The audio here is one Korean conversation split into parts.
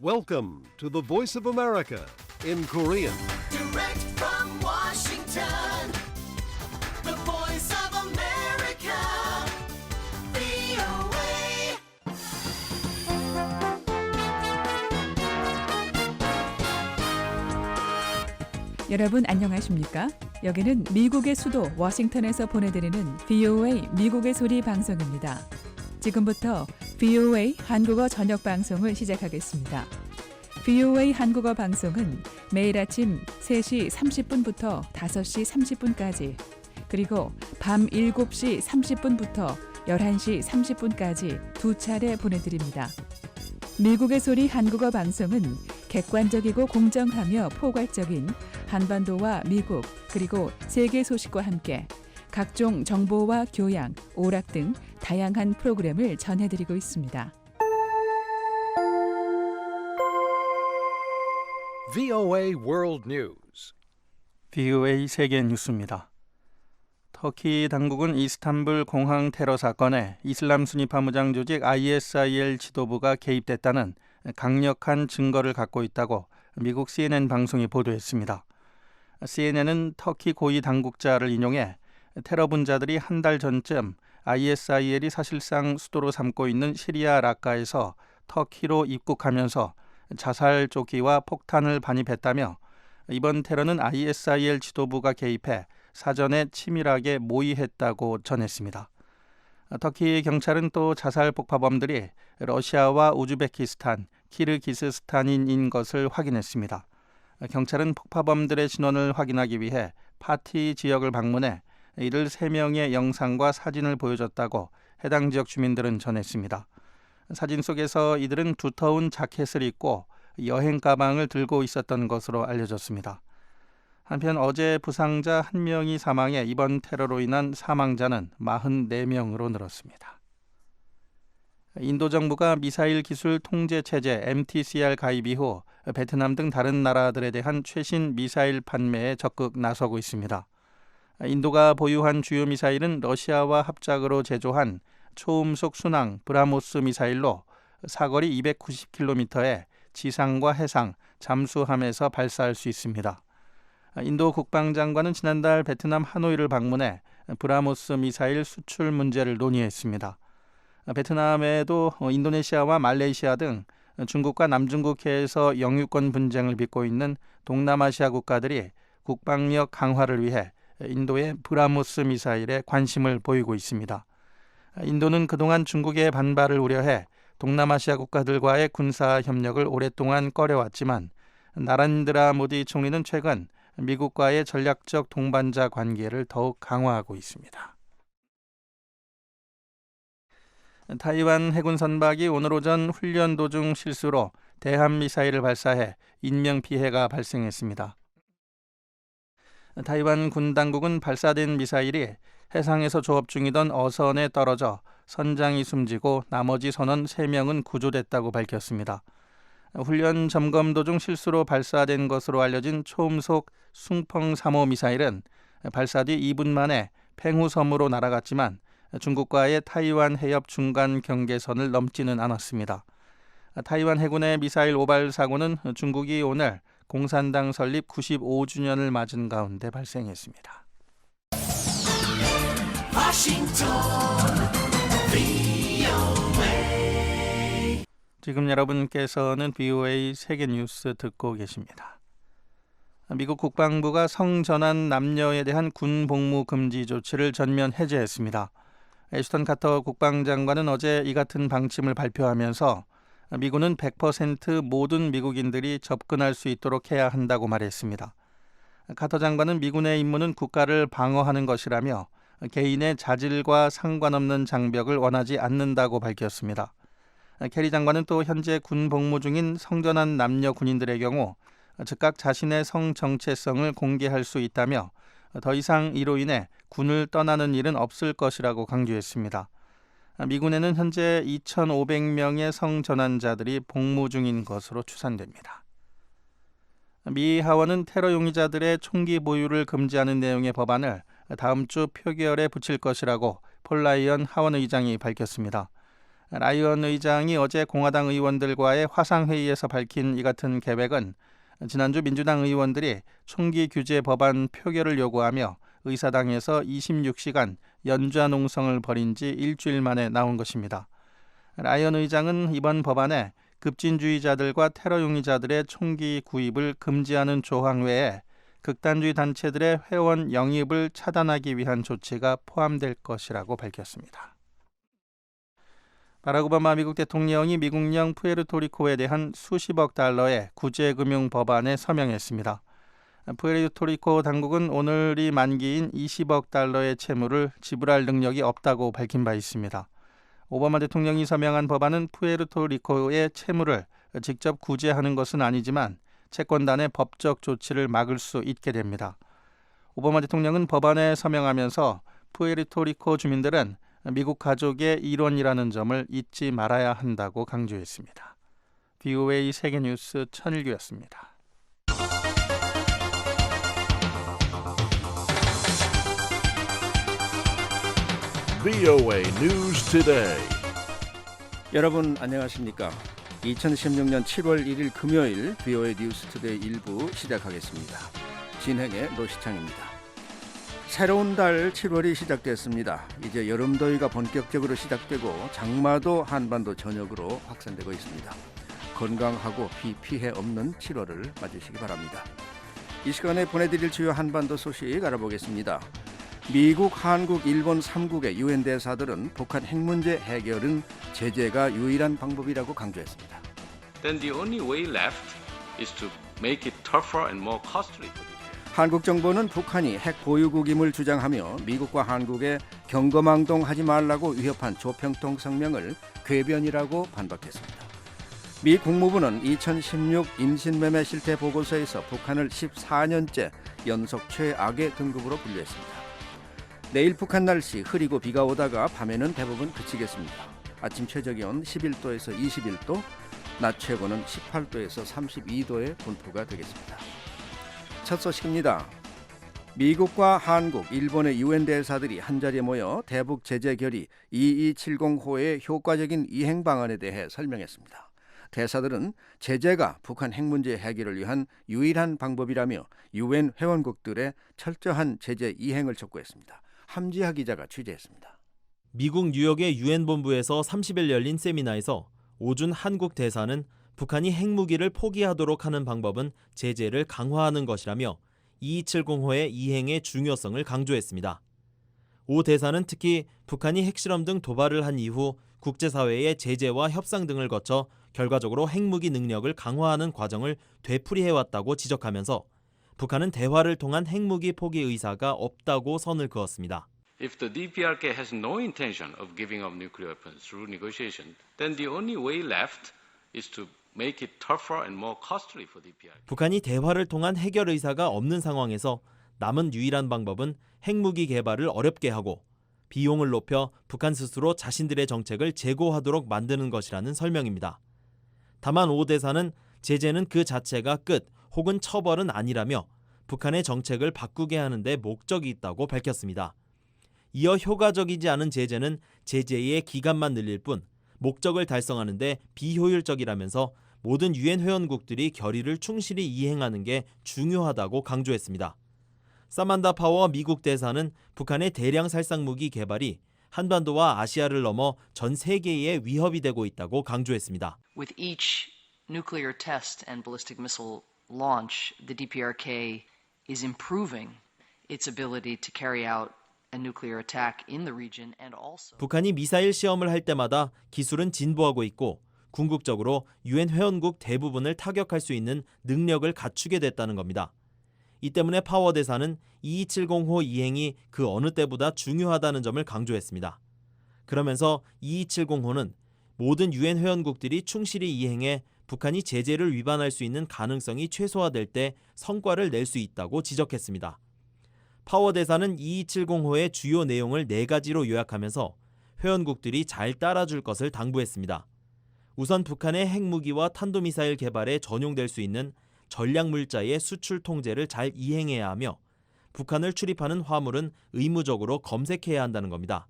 Welcome to the Voice of America in Korean. Direct from Washington, the voice of America, VOA. 여러분 안녕하십니까? 여기는 미국의 수도 워싱턴에서 보내드리는 VOA 미국의 소리 방송입니다. 지금부터 VOA 한국어 저녁 방송을 시작하겠습니다. VOA 한국어 방송은 매일 아침 3시 30분부터 5시 30분까지 그리고 밤 7시 30분부터 11시 30분까지 두 차례 보내드립니다. 미국의 소리 한국어 방송은 객관적이고 공정하며 포괄적인 한반도와 미국 그리고 세계 소식과 함께 각종 정보와 교양, 오락 등 다양한 프로그램을 전해드리고 있습니다. VOA World News. VOA 세계 뉴스입니다. 터키 당국은 이스탄불 공항 테러 사건에 이슬람 순위파 무장 조직 ISIL 지도부가 개입됐다는 강력한 증거를 갖고 있다고 미국 CNN 방송이 보도했습니다. CNN은 터키 고위 당국자를 인용해 테러 분자들이 한 달 전쯤 ISIL이 사실상 수도로 삼고 있는 시리아 라카에서 터키로 입국하면서 자살 조끼와 폭탄을 반입했다며 이번 테러는 ISIL 지도부가 개입해 사전에 치밀하게 모의했다고 전했습니다. 터키 경찰은 또 자살 폭파범들이 러시아와 우즈베키스탄, 키르기스스탄인인 것을 확인했습니다. 경찰은 폭파범들의 신원을 확인하기 위해 파티 지역을 방문해 이들 3명의 영상과 사진을 보여줬다고 해당 지역 주민들은 전했습니다. 사진 속에서 이들은 두터운 자켓을 입고 여행 가방을 들고 있었던 것으로 알려졌습니다. 한편 어제 부상자 1명이 사망해 이번 테러로 인한 사망자는 44명으로 늘었습니다. 인도 정부가 미사일 기술 통제 체제 MTCR 가입 이후 베트남 등 다른 나라들에 대한 최신 미사일 판매에 적극 나서고 있습니다. 인도가 보유한 주요 미사일은 러시아와 합작으로 제조한 초음속 순항 브라모스 미사일로 사거리 290km에 지상과 해상, 잠수함에서 발사할 수 있습니다. 인도 국방장관은 지난달 베트남 하노이를 방문해 브라모스 미사일 수출 문제를 논의했습니다. 베트남에도 인도네시아와 말레이시아 등 중국과 남중국해에서 영유권 분쟁을 빚고 있는 동남아시아 국가들이 국방력 강화를 위해 인도의 브라모스 미사일에 관심을 보이고 있습니다. 인도는 그동안 중국의 반발을 우려해 동남아시아 국가들과의 군사 협력을 오랫동안 꺼려왔지만 나란드라 모디 총리는 최근 미국과의 전략적 동반자 관계를 더욱 강화하고 있습니다. 타이완 해군 선박이 오늘 오전 훈련 도중 실수로 대함미사일을 발사해 인명피해가 발생했습니다. 타이완 군 당국은 발사된 미사일이 해상에서 조업 중이던 어선에 떨어져 선장이 숨지고 나머지 선원 3명은 구조됐다고 밝혔습니다. 훈련 점검 도중 실수로 발사된 것으로 알려진 초음속 숭펑 3호 미사일은 발사 뒤 2분 만에 팽후 섬으로 날아갔지만 중국과의 타이완 해협 중간 경계선을 넘지는 않았습니다. 타이완 해군의 미사일 오발 사고는 중국이 오늘 공산당 설립 95주년을 맞은 가운데 발생했습니다. 지금 여러분께서는 VOA 세계 뉴스 듣고 계십니다. 미국 국방부가 성전환 남녀에 대한 군 복무 금지 조치를 전면 해제했습니다. 애슈턴 카터 국방장관은 어제 이 같은 방침을 발표하면서 미군은 100% 모든 미국인들이 접근할 수 있도록 해야 한다고 말했습니다. 카터 장관은 미군의 임무는 국가를 방어하는 것이라며 개인의 자질과 상관없는 장벽을 원하지 않는다고 밝혔습니다. 캐리 장관은 또 현재 군 복무 중인 성전환 남녀 군인들의 경우 즉각 자신의 성 정체성을 공개할 수 있다며 더 이상 이로 인해 군을 떠나는 일은 없을 것이라고 강조했습니다. 미군에는 현재 2,500명의 성전환자들이 복무 중인 것으로 추산됩니다. 미 하원은 테러 용의자들의 총기 보유를 금지하는 내용의 법안을 다음 주 표결에 붙일 것이라고 폴 라이언 하원 의장이 밝혔습니다. 라이언 의장이 어제 공화당 의원들과의 화상회의에서 밝힌 이 같은 계획은 지난주 민주당 의원들이 총기 규제 법안 표결을 요구하며 의사당에서 26시간 연좌 농성을 벌인 지 일주일 만에 나온 것입니다. 라이언 의장은 이번 법안에 급진주의자들과 테러 용의자들의 총기 구입을 금지하는 조항 외에 극단주의 단체들의 회원 영입을 차단하기 위한 조치가 포함될 것이라고 밝혔습니다. 바락 오바마 미국 대통령이 미국령 푸에르토리코에 대한 수십억 달러의 구제금융 법안에 서명했습니다. 푸에르토리코 당국은 오늘이 만기인 20억 달러의 채무를 지불할 능력이 없다고 밝힌 바 있습니다. 오바마 대통령이 서명한 법안은 푸에르토리코의 채무를 직접 구제하는 것은 아니지만 채권단의 법적 조치를 막을 수 있게 됩니다. 오바마 대통령은 법안에 서명하면서 푸에르토리코 주민들은 미국 가족의 일원이라는 점을 잊지 말아야 한다고 강조했습니다. VOA 세계뉴스 천일규였습니다. VOA News Today. 여러분 안녕하십니까? 2016년 7월 1일 금요일 VOA 뉴스 투데이 1부 시작하겠습니다. 진행의 노시창입니다. 새로운 달 7월이 시작됐습니다. 이제 여름더위가 본격적으로 시작되고 장마도 한반도 전역으로 확산되고 있습니다. 건강하고 비 피해 없는 7월을 맞으시기 바랍니다. 이 시간에 보내드릴 주요 한반도 소식 알아보겠습니다. 미국, 한국, 일본 3국의 유엔 대사들은 북한 핵 문제 해결은 제재가 유일한 방법이라고 강조했습니다. Then the only way left is to make it tougher and more costly for the 한국 정부는 북한이 핵 보유국임을 주장하며 미국과 한국에 경거망동하지 말라고 위협한 조평통 성명을 궤변이라고 반박했습니다. 미 국무부는 2016 인신매매 실태 보고서에서 북한을 14년째 연속 최악의 등급으로 분류했습니다. 내일 북한 날씨 흐리고 비가 오다가 밤에는 대부분 그치겠습니다. 아침 최저기온 11도에서 21도, 낮 최고는 18도에서 32도의 분포가 되겠습니다. 첫 소식입니다. 미국과 한국, 일본의 유엔 대사들이 한자리에 모여 대북 제재 결의 2270호의 효과적인 이행 방안에 대해 설명했습니다. 대사들은 제재가 북한 핵 문제 해결을 위한 유일한 방법이라며 유엔 회원국들의 철저한 제재 이행을 촉구했습니다. 함지하 기자가 취재했습니다. 미국 뉴욕의 유엔 본부에서 30일 열린 세미나에서 오준 한국 대사는 북한이 핵무기를 포기하도록 하는 방법은 제재를 강화하는 것이라며 2270호의 이행의 중요성을 강조했습니다. 오 대사는 특히 북한이 핵실험 등 도발을 한 이후 국제사회의 제재와 협상 등을 거쳐 결과적으로 핵무기 능력을 강화하는 과정을 되풀이해왔다고 지적하면서 북한은 대화를 통한 핵무기 포기 의사가 없다고 선을 그었습니다. If the DPRK has no intention of giving up nuclear weapons through negotiation, then the only way left is to make it tougher and more costly for DPRK. 북한이 대화를 통한 해결 의사가 없는 상황에서 남은 유일한 방법은 핵무기 개발을 어렵게 하고 비용을 높여 북한 스스로 자신들의 정책을 재고하도록 만드는 것이라는 설명입니다. 다만 오 대사는 제재는 그 자체가 끝 혹은 처벌은 아니라며 북한의 정책을 바꾸게 하는 데 목적이 있다고 밝혔습니다. 이어 효과적이지 않은 제재는 제재의 기간만 늘릴 뿐 목적을 달성하는 데 비효율적이라면서 모든 유엔 회원국들이 결의를 충실히 이행하는 게 중요하다고 강조했습니다. 사만다 파워 미국 대사는 북한의 대량 살상무기 개발이 한반도와 아시아를 넘어 전 세계에 위협이 되고 있다고 강조했습니다. With each nuclear test and ballistic missile launch, the DPRK is improving its ability to carry out a nuclear attack in the region and also 북한이 미사일 시험을 할 때마다 기술은 진보하고 있고 궁극적으로 유엔 회원국 대부분을 타격할 수 있는 능력을 갖추게 됐다는 겁니다. 이 때문에 파워 대사는 2270호 이행이 그 어느 때보다 중요하다는 점을 강조했습니다. 그러면서 2270호는 모든 유엔 회원국들이 충실히 이행해 북한이 제재를 위반할 수 있는 가능성이 최소화될 때 성과를 낼 수 있다고 지적했습니다. 파워 대사는 2270호의 주요 내용을 4가지로 요약하면서 회원국들이 잘 따라줄 것을 당부했습니다. 우선 북한의 핵무기와 탄도미사일 개발에 전용될 수 있는 전략물자의 수출 통제를 잘 이행해야 하며 북한을 출입하는 화물은 의무적으로 검색해야 한다는 겁니다.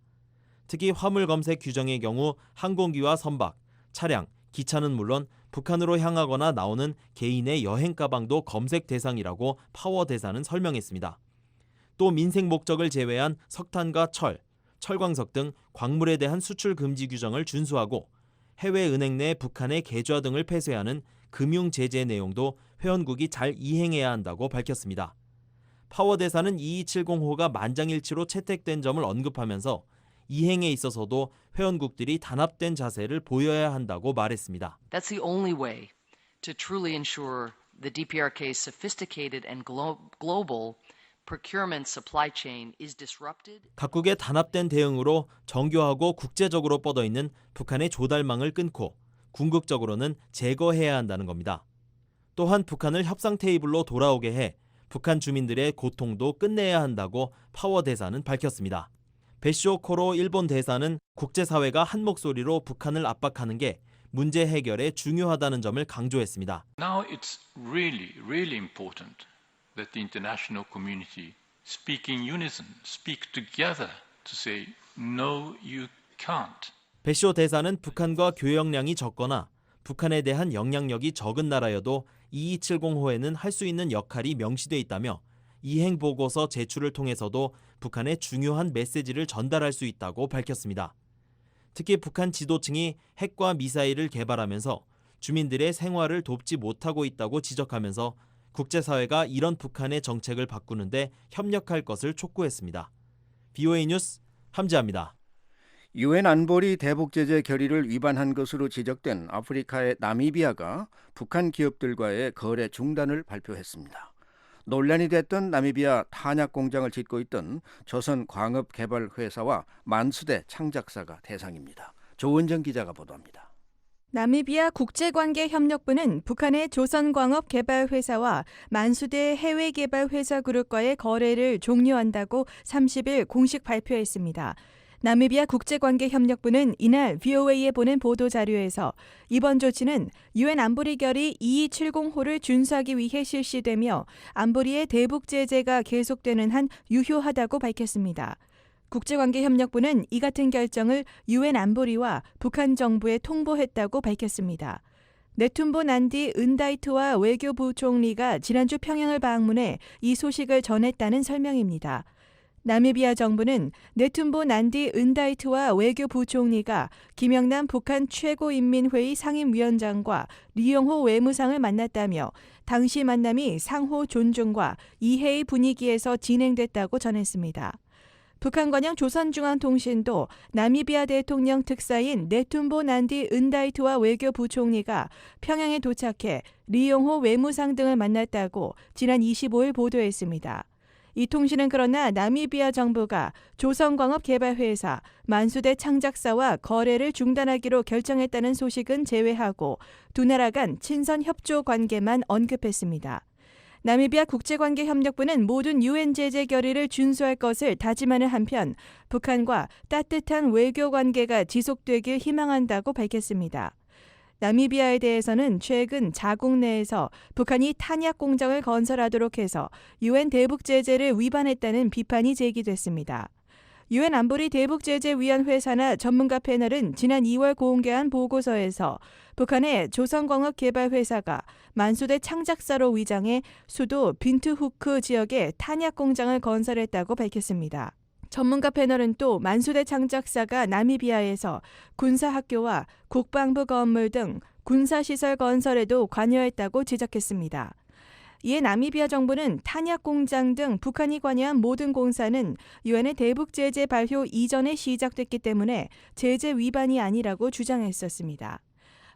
특히 화물 검색 규정의 경우 항공기와 선박, 차량, 기차는 물론 북한으로 향하거나 나오는 개인의 여행 가방도 검색 대상이라고 파워 대사는 설명했습니다. 또 민생 목적을 제외한 석탄과 철, 철광석 등 광물에 대한 수출 금지 규정을 준수하고 해외 은행 내 북한의 계좌 등을 폐쇄하는 금융 제재 내용도 회원국이 잘 이행해야 한다고 밝혔습니다. 파워 대사는 2270호가 만장일치로 채택된 점을 언급하면서 이행에 있어서도 회원국들이 단합된 자세를 보여야 한다고 말했습니다. That's the only way to truly ensure the DPRK's sophisticated and global procurement supply chain is disrupted. 각국의 단합된 대응으로 정교하고 국제적으로 뻗어있는 북한의 조달망을 끊고 궁극적으로는 제거해야 한다는 겁니다. 또한 북한을 협상 테이블로 돌아오게 해 북한 주민들의 고통도 끝내야 한다고 파워 대사는 밝혔습니다. 베시오 코로 일본 대사는 국제사회가 한 목소리로 북한을 압박하는 게 문제 해결에 중요하다는 점을 강조했습니다. Now it's really important that the international community speak in unison, speak together to say no, you can't. 베시오 대사는 북한과 교역량이 적거나 북한에 대한 영향력이 적은 나라여도 2270호에는 할 수 있는 역할이 명시돼 있다며 이행 보고서 제출을 통해서도 북한에 중요한 메시지를 전달할 수 있다고 밝혔습니다. 특히 북한 지도층이 핵과 미사일을 개발하면서 주민들의 생활을 돕지 못하고 있다고 지적하면서 국제사회가 이런 북한의 정책을 바꾸는데 협력할 것을 촉구했습니다. BOA 뉴스 함지아입니다. 유엔 안보리 대북 제재 결의를 위반한 것으로 지적된 아프리카의 나미비아가 북한 기업들과의 거래 중단을 발표했습니다. 논란이 됐던 나미비아 탄약 공장을 짓고 있던 조선광업개발회사와 만수대 창작사가 대상입니다. 조은정 기자가 보도합니다. 나미비아 국제관계협력부는 북한의 조선광업개발회사와 만수대 해외개발회사 그룹과의 거래를 종료한다고 30일 공식 발표했습니다. 나미비아 국제관계협력부는 이날 VOA에 보낸 보도자료에서 이번 조치는 유엔 안보리 결의 2270호를 준수하기 위해 실시되며 안보리의 대북 제재가 계속되는 한 유효하다고 밝혔습니다. 국제관계협력부는 이 같은 결정을 유엔 안보리와 북한 정부에 통보했다고 밝혔습니다. 네툰보 난디 은다이트와 외교부총리가 지난주 평양을 방문해 이 소식을 전했다는 설명입니다. 나미비아 정부는 네툰보 난디 은다이트와 외교부총리가 김영남 북한 최고인민회의 상임위원장과 리용호 외무상을 만났다며 당시 만남이 상호 존중과 이해의 분위기에서 진행됐다고 전했습니다. 북한 관영 조선중앙통신도 나미비아 대통령 특사인 네툰보 난디 은다이트와 외교부총리가 평양에 도착해 리용호 외무상 등을 만났다고 지난 25일 보도했습니다. 이 통신은 그러나 나미비아 정부가 조선광업개발회사, 만수대 창작사와 거래를 중단하기로 결정했다는 소식은 제외하고 두 나라 간 친선 협조 관계만 언급했습니다. 나미비아 국제관계협력부는 모든 유엔 제재 결의를 준수할 것을 다짐하는 한편 북한과 따뜻한 외교 관계가 지속되길 희망한다고 밝혔습니다. 나미비아에 대해서는 최근 자국 내에서 북한이 탄약 공장을 건설하도록 해서 유엔 대북 제재를 위반했다는 비판이 제기됐습니다. 유엔 안보리 대북제재위원회 산하 전문가 패널은 지난 2월 공개한 보고서에서 북한의 조선광업개발회사가 만수대 창작사로 위장해 수도 빈트후크 지역에 탄약 공장을 건설했다고 밝혔습니다. 전문가 패널은 또 만수대 창작사가 나미비아에서 군사학교와 국방부 건물 등 군사시설 건설에도 관여했다고 지적했습니다. 이에 나미비아 정부는 탄약 공장 등 북한이 관여한 모든 공사는 유엔의 대북 제재 발효 이전에 시작됐기 때문에 제재 위반이 아니라고 주장했었습니다.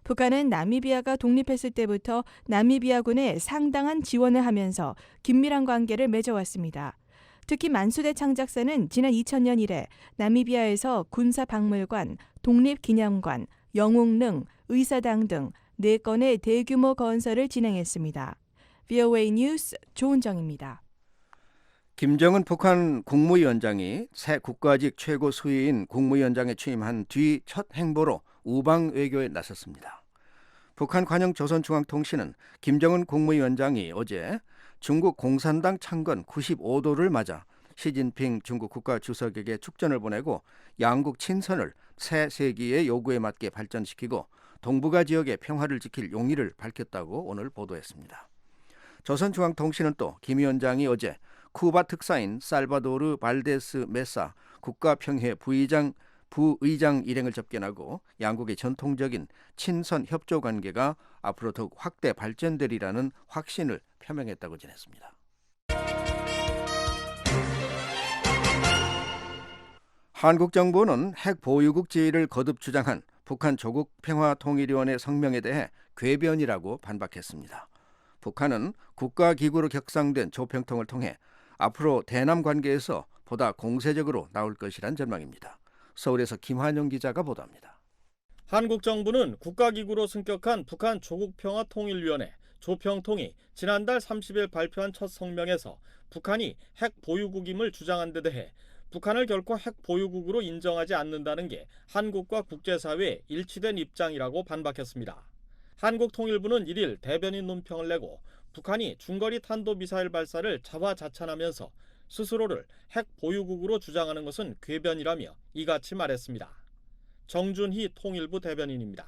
북한은 나미비아가 독립했을 때부터 나미비아군에 상당한 지원을 하면서 긴밀한 관계를 맺어왔습니다. 특히 만수대 창작사는 지난 2000년 이래 나미비아에서 군사박물관, 독립기념관, 영웅릉, 의사당 등 4건의 대규모 건설을 진행했습니다. VOA 뉴스 조은정입니다. 김정은 북한 국무위원장이 새 국가직 최고 수위인 국무위원장에 취임한 뒤 첫 행보로 우방 외교에 나섰습니다. 북한 관영 조선중앙통신은 김정은 국무위원장이 어제 중국 공산당 창건 95도를 맞아 시진핑 중국 국가주석에게 축전을 보내고 양국 친선을 새 세기의 요구에 맞게 발전시키고 동북아 지역의 평화를 지킬 용의를 밝혔다고 오늘 보도했습니다. 조선중앙통신은 또 김 위원장이 어제 쿠바 특사인 살바도르 발데스 메사 국가평회 부의장 일행을 접견하고 양국의 전통적인 친선 협조 관계가 앞으로 더욱 확대 발전되리라는 확신을 표명했다고 전했습니다. 한국 정부는 핵 보유국 지위를 거듭 주장한 북한 조국평화통일위원회 성명에 대해 궤변이라고 반박했습니다. 북한은 국가기구로 격상된 조평통을 통해 앞으로 대남 관계에서 보다 공세적으로 나올 것이란 전망입니다. 서울에서 김환영 기자가 보도합니다. 한국 정부는 국가기구로 승격한 북한 조국평화통일위원회 조평통이 지난달 30일 발표한 첫 성명에서 북한이 핵 보유국임을 주장한 데 대해 북한을 결코 핵 보유국으로 인정하지 않는다는 게 한국과 국제사회의 일치된 입장이라고 반박했습니다. 한국통일부는 1일 대변인 논평을 내고 북한이 중거리 탄도미사일 발사를 자화자찬하면서 스스로를 핵 보유국으로 주장하는 것은 궤변이라며 이같이 말했습니다. 정준희 통일부 대변인입니다.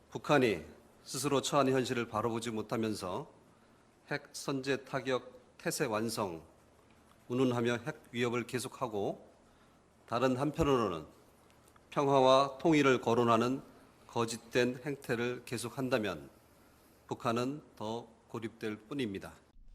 북한이 스스로 처한 현실을 바라보지 못하면서 핵 선제 타격 태세 완성, 운운하며 핵 위협을 계속하고 다른 한편으로는 평화와 통일을 거론하는 거짓된 행태를 계속한다면 북한은 더 고립될 뿐입니다.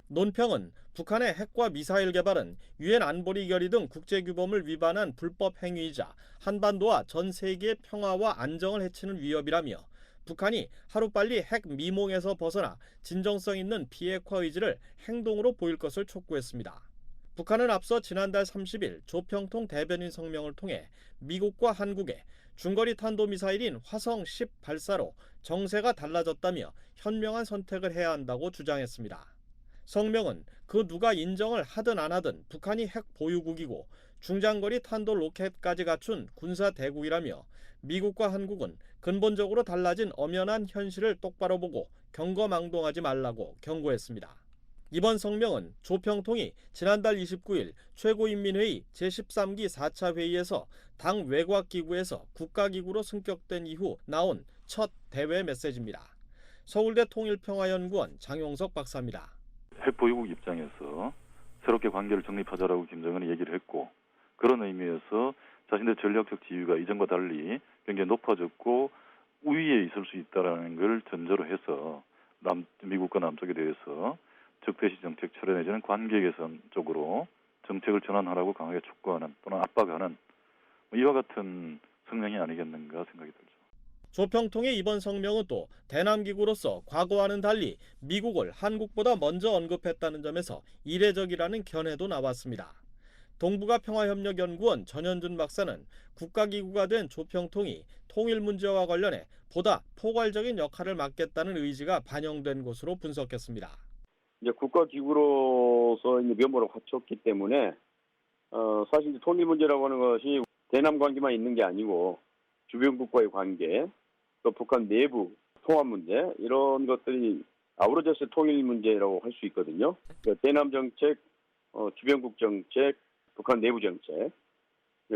논평은 북한의 핵과 미사일 개발은 유엔 안보리 결의 등 국제규범을 위반한 불법 행위이자 한반도와 전 세계의 평화와 안정을 해치는 위협이라며 북한이 하루빨리 핵 미몽에서 벗어나 진정성 있는 비핵화 의지를 행동으로 보일 것을 촉구했습니다. 북한은 앞서 지난달 30일 조평통 대변인 성명을 통해 미국과 한국의 중거리 탄도미사일인 화성 10 발사로 정세가 달라졌다며 현명한 선택을 해야 한다고 주장했습니다. 성명은 그 누가 인정을 하든 안 하든 북한이 핵 보유국이고 중장거리 탄도 로켓까지 갖춘 군사 대국이라며 미국과 한국은 근본적으로 달라진 엄연한 현실을 똑바로 보고 경거망동하지 말라고 경고했습니다. 이번 성명은 조평통이 지난달 29일 최고인민회의 제13기 4차 회의에서 당 외곽기구에서 국가기구로 승격된 이후 나온 첫 대외 메시지입니다. 서울대 통일평화연구원 장용석 박사입니다. 핵 보유국 입장에서 새롭게 관계를 정립하자라고 김정은이 얘기를 했고 그런 의미에서 자신들의 전략적 지위가 이전과 달리 굉장히 높아졌고 우위에 있을 수 있다는 걸 전제로 해서 미국과 남쪽에 대해서 적대시 정책 철회 내지는 관계 개선 쪽으로 정책을 전환하라고 강하게 촉구하는 또는 압박하는 이와 같은 성명이 아니겠는가 생각이 들죠. 조평통의 이번 성명은 또 대남기구로서 과거와는 달리 미국을 한국보다 먼저 언급했다는 점에서 이례적이라는 견해도 나왔습니다. 동북아 평화협력연구원 전현준 박사는 국가기구가 된 조평통이 통일 문제와 관련해 보다 포괄적인 역할을 맡겠다는 의지가 반영된 것으로 분석했습니다. 이제 국가기구로서 면모를 갖췄기 때문에 사실 통일 문제라고 하는 것이 대남 관계만 있는 게 아니고 주변국과의 관계, 또 북한 내부 통합 문제 이런 것들이 아우러져서 통일 문제라고 할 수 있거든요. 그러니까 대남 정책, 주변국 정책, 북한 내부 정책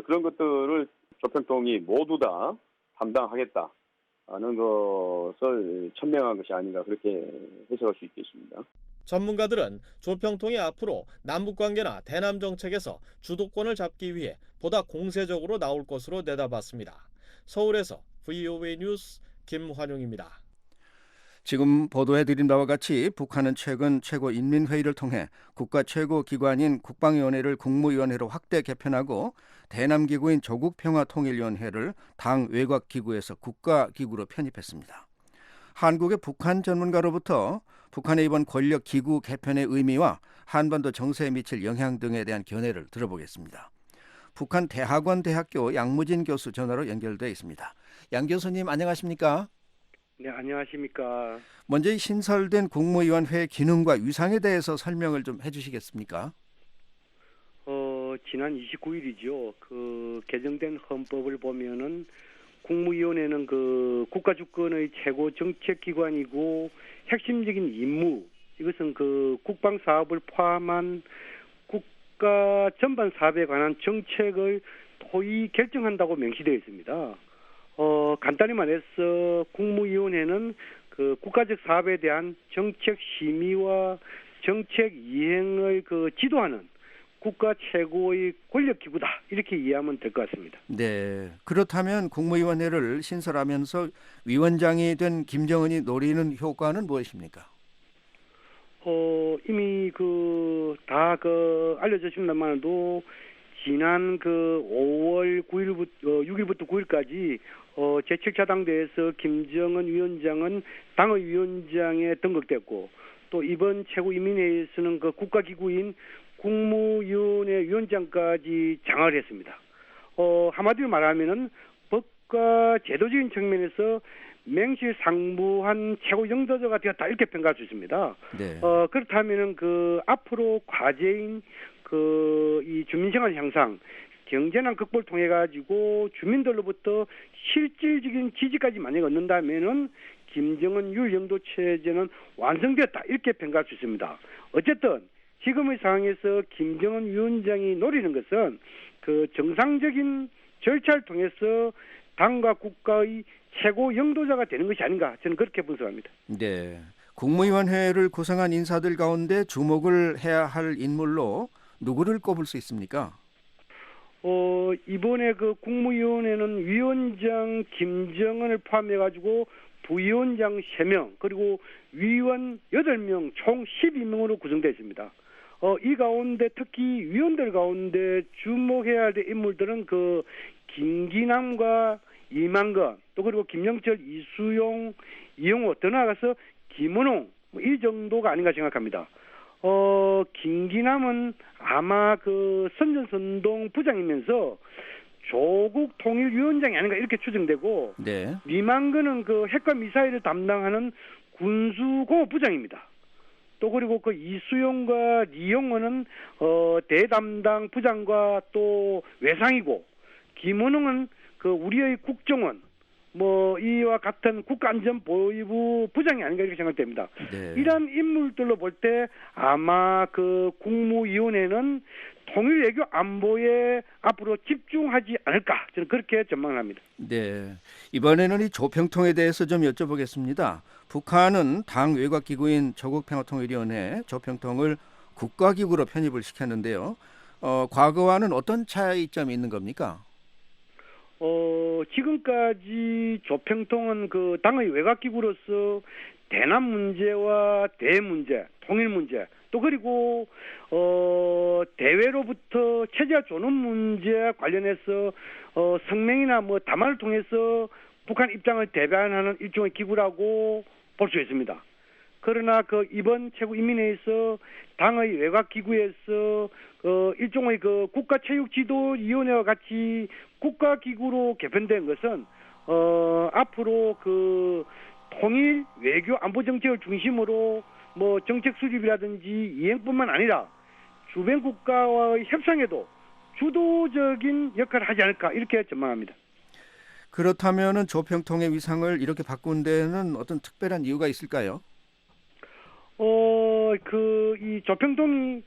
그런 것들을 조평통이 모두 다 담당하겠다는 것을 천명한 것이 아닌가 그렇게 해석할 수 있겠습니다. 전문가들은 조평통이 앞으로 남북관계나 대남 정책에서 주도권을 잡기 위해 보다 공세적으로 나올 것으로 내다봤습니다. 서울에서 VOA 뉴스 김환용입니다. 지금 보도해드린 바와 같이 북한은 최근 최고인민회의를 통해 국가 최고기관인 국방위원회를 국무위원회로 확대 개편하고 대남기구인 조국평화통일위원회를 당 외곽기구에서 국가기구로 편입했습니다. 한국의 북한 전문가로부터 북한의 이번 권력기구 개편의 의미와 한반도 정세에 미칠 영향 등에 대한 견해를 들어보겠습니다. 북한 대학원 대학교 양무진 교수 전화로 연결되어 있습니다. 양 교수님 안녕하십니까? 네, 안녕하십니까? 먼저 이 신설된 국무위원회의 기능과 위상에 대해서 설명을 좀 해주시겠습니까? 지난 29일이죠. 그 개정된 헌법을 보면은 국무위원회는 그 국가 주권의 최고 정책기관이고 핵심적인 임무 이것은 그 국방 사업을 포함한 국가 전반 사업에 관한 정책을 토의 결정한다고 명시되어 있습니다. 간단히 말해서 국무위원회는 그 국가적 사업에 대한 정책 심의와 정책 이행을 그 지도하는 국가 최고의 권력 기구다 이렇게 이해하면 될 것 같습니다. 네, 그렇다면 국무위원회를 신설하면서 위원장이 된 김정은이 노리는 효과는 무엇입니까? 이미 다 알려졌습니다만도 지난 5월 6일부터 9일까지 제7차당대에서 김정은 위원장은 당의 위원장에 등극됐고 또 이번 최고인민회의에서는 그 국가기구인 국무위원회 위원장까지 장악을 했습니다. 한마디로 말하면은 법과 제도적인 측면에서 맹실상부한 최고 영도자가 되었다 이렇게 평가할 수 있습니다. 네. 그렇다면은 앞으로 과제인 이 주민생활 향상, 경제난 극복을 통해 가지고 주민들로부터 실질적인 지지까지 만약에 얻는다면은 김정은 율영도 체제는 완성되었다 이렇게 평가할 수 있습니다. 어쨌든 지금의 상황에서 김정은 위원장이 노리는 것은 그 정상적인 절차를 통해서 당과 국가의 최고 영도자가 되는 것이 아닌가 저는 그렇게 분석합니다. 네, 국무위원회를 구성한 인사들 가운데 주목을 해야 할 인물로 누구를 꼽을 수 있습니까? 이번에 국무위원회는 위원장 김정은을 포함해 가지고 부위원장 3명 그리고 위원 8명 총 12명으로 구성되어 있습니다. 이 가운데 특히 위원들 가운데 주목해야 할 인물들은 김기남과 이만건 또 그리고 김영철, 이수용, 이용호 더 나아가서 김은홍 이 정도가 아닌가 생각합니다. 김기남은 아마 선전선동 부장이면서 조국 통일위원장이 아닌가 이렇게 추정되고 네. 이만건은 핵과 미사일을 담당하는 군수공업부장입니다. 또 그리고 이수용과 이용호는 대담당 부장과 또 외상이고 김은홍은 우리의 국정원 이와 같은 국가안전보위부 부장이 아닌가 이렇게 생각됩니다. 네. 이런 인물들로 볼 때 아마 국무위원회는 통일 외교 안보에 앞으로 집중하지 않을까 저는 그렇게 전망을 합니다. 네, 이번에는 이 조평통에 대해서 좀 여쭤보겠습니다. 북한은 당 외곽기구인 조국평화통일위원회 조평통을 국가기구로 편입을 시켰는데요. 과거와는 어떤 차이점이 있는 겁니까? 지금까지 조평통은 당의 외곽기구로서 대남 문제와 대문제, 통일 문제, 또 그리고 대외로부터 체제 존엄 문제 관련해서 성명이나 담화를 통해서 북한 입장을 대변하는 일종의 기구라고 볼 수 있습니다. 그러나 이번 최고인민회의에서 당의 외곽기구에서 일종의 국가체육지도위원회와 같이 국가기구로 개편된 것은 앞으로 통일 외교 안보 정책을 중심으로 정책 수립이라든지 이행뿐만 아니라 주변 국가와의 협상에도 주도적인 역할을 하지 않을까 이렇게 전망합니다. 그렇다면은 조평통의 위상을 이렇게 바꾼 데는 어떤 특별한 이유가 있을까요? 이 조평통이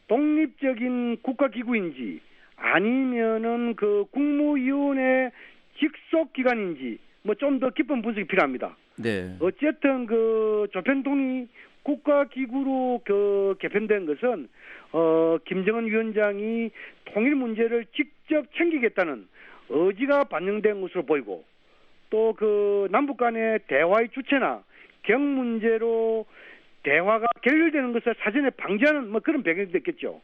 독립적인 국가기구인지 아니면은 국무위원회 직속 기관인지 좀 더 깊은 분석이 필요합니다. 네. 어쨌든 조평통이 국가기구로 개편된 것은 김정은 위원장이 통일 문제를 직접 챙기겠다는 의지가 반영된 것으로 보이고 또 남북 간의 대화의 주체나 경 문제로 대화가 결렬되는 것을 사전에 방지하는 그런 배경이 됐겠죠.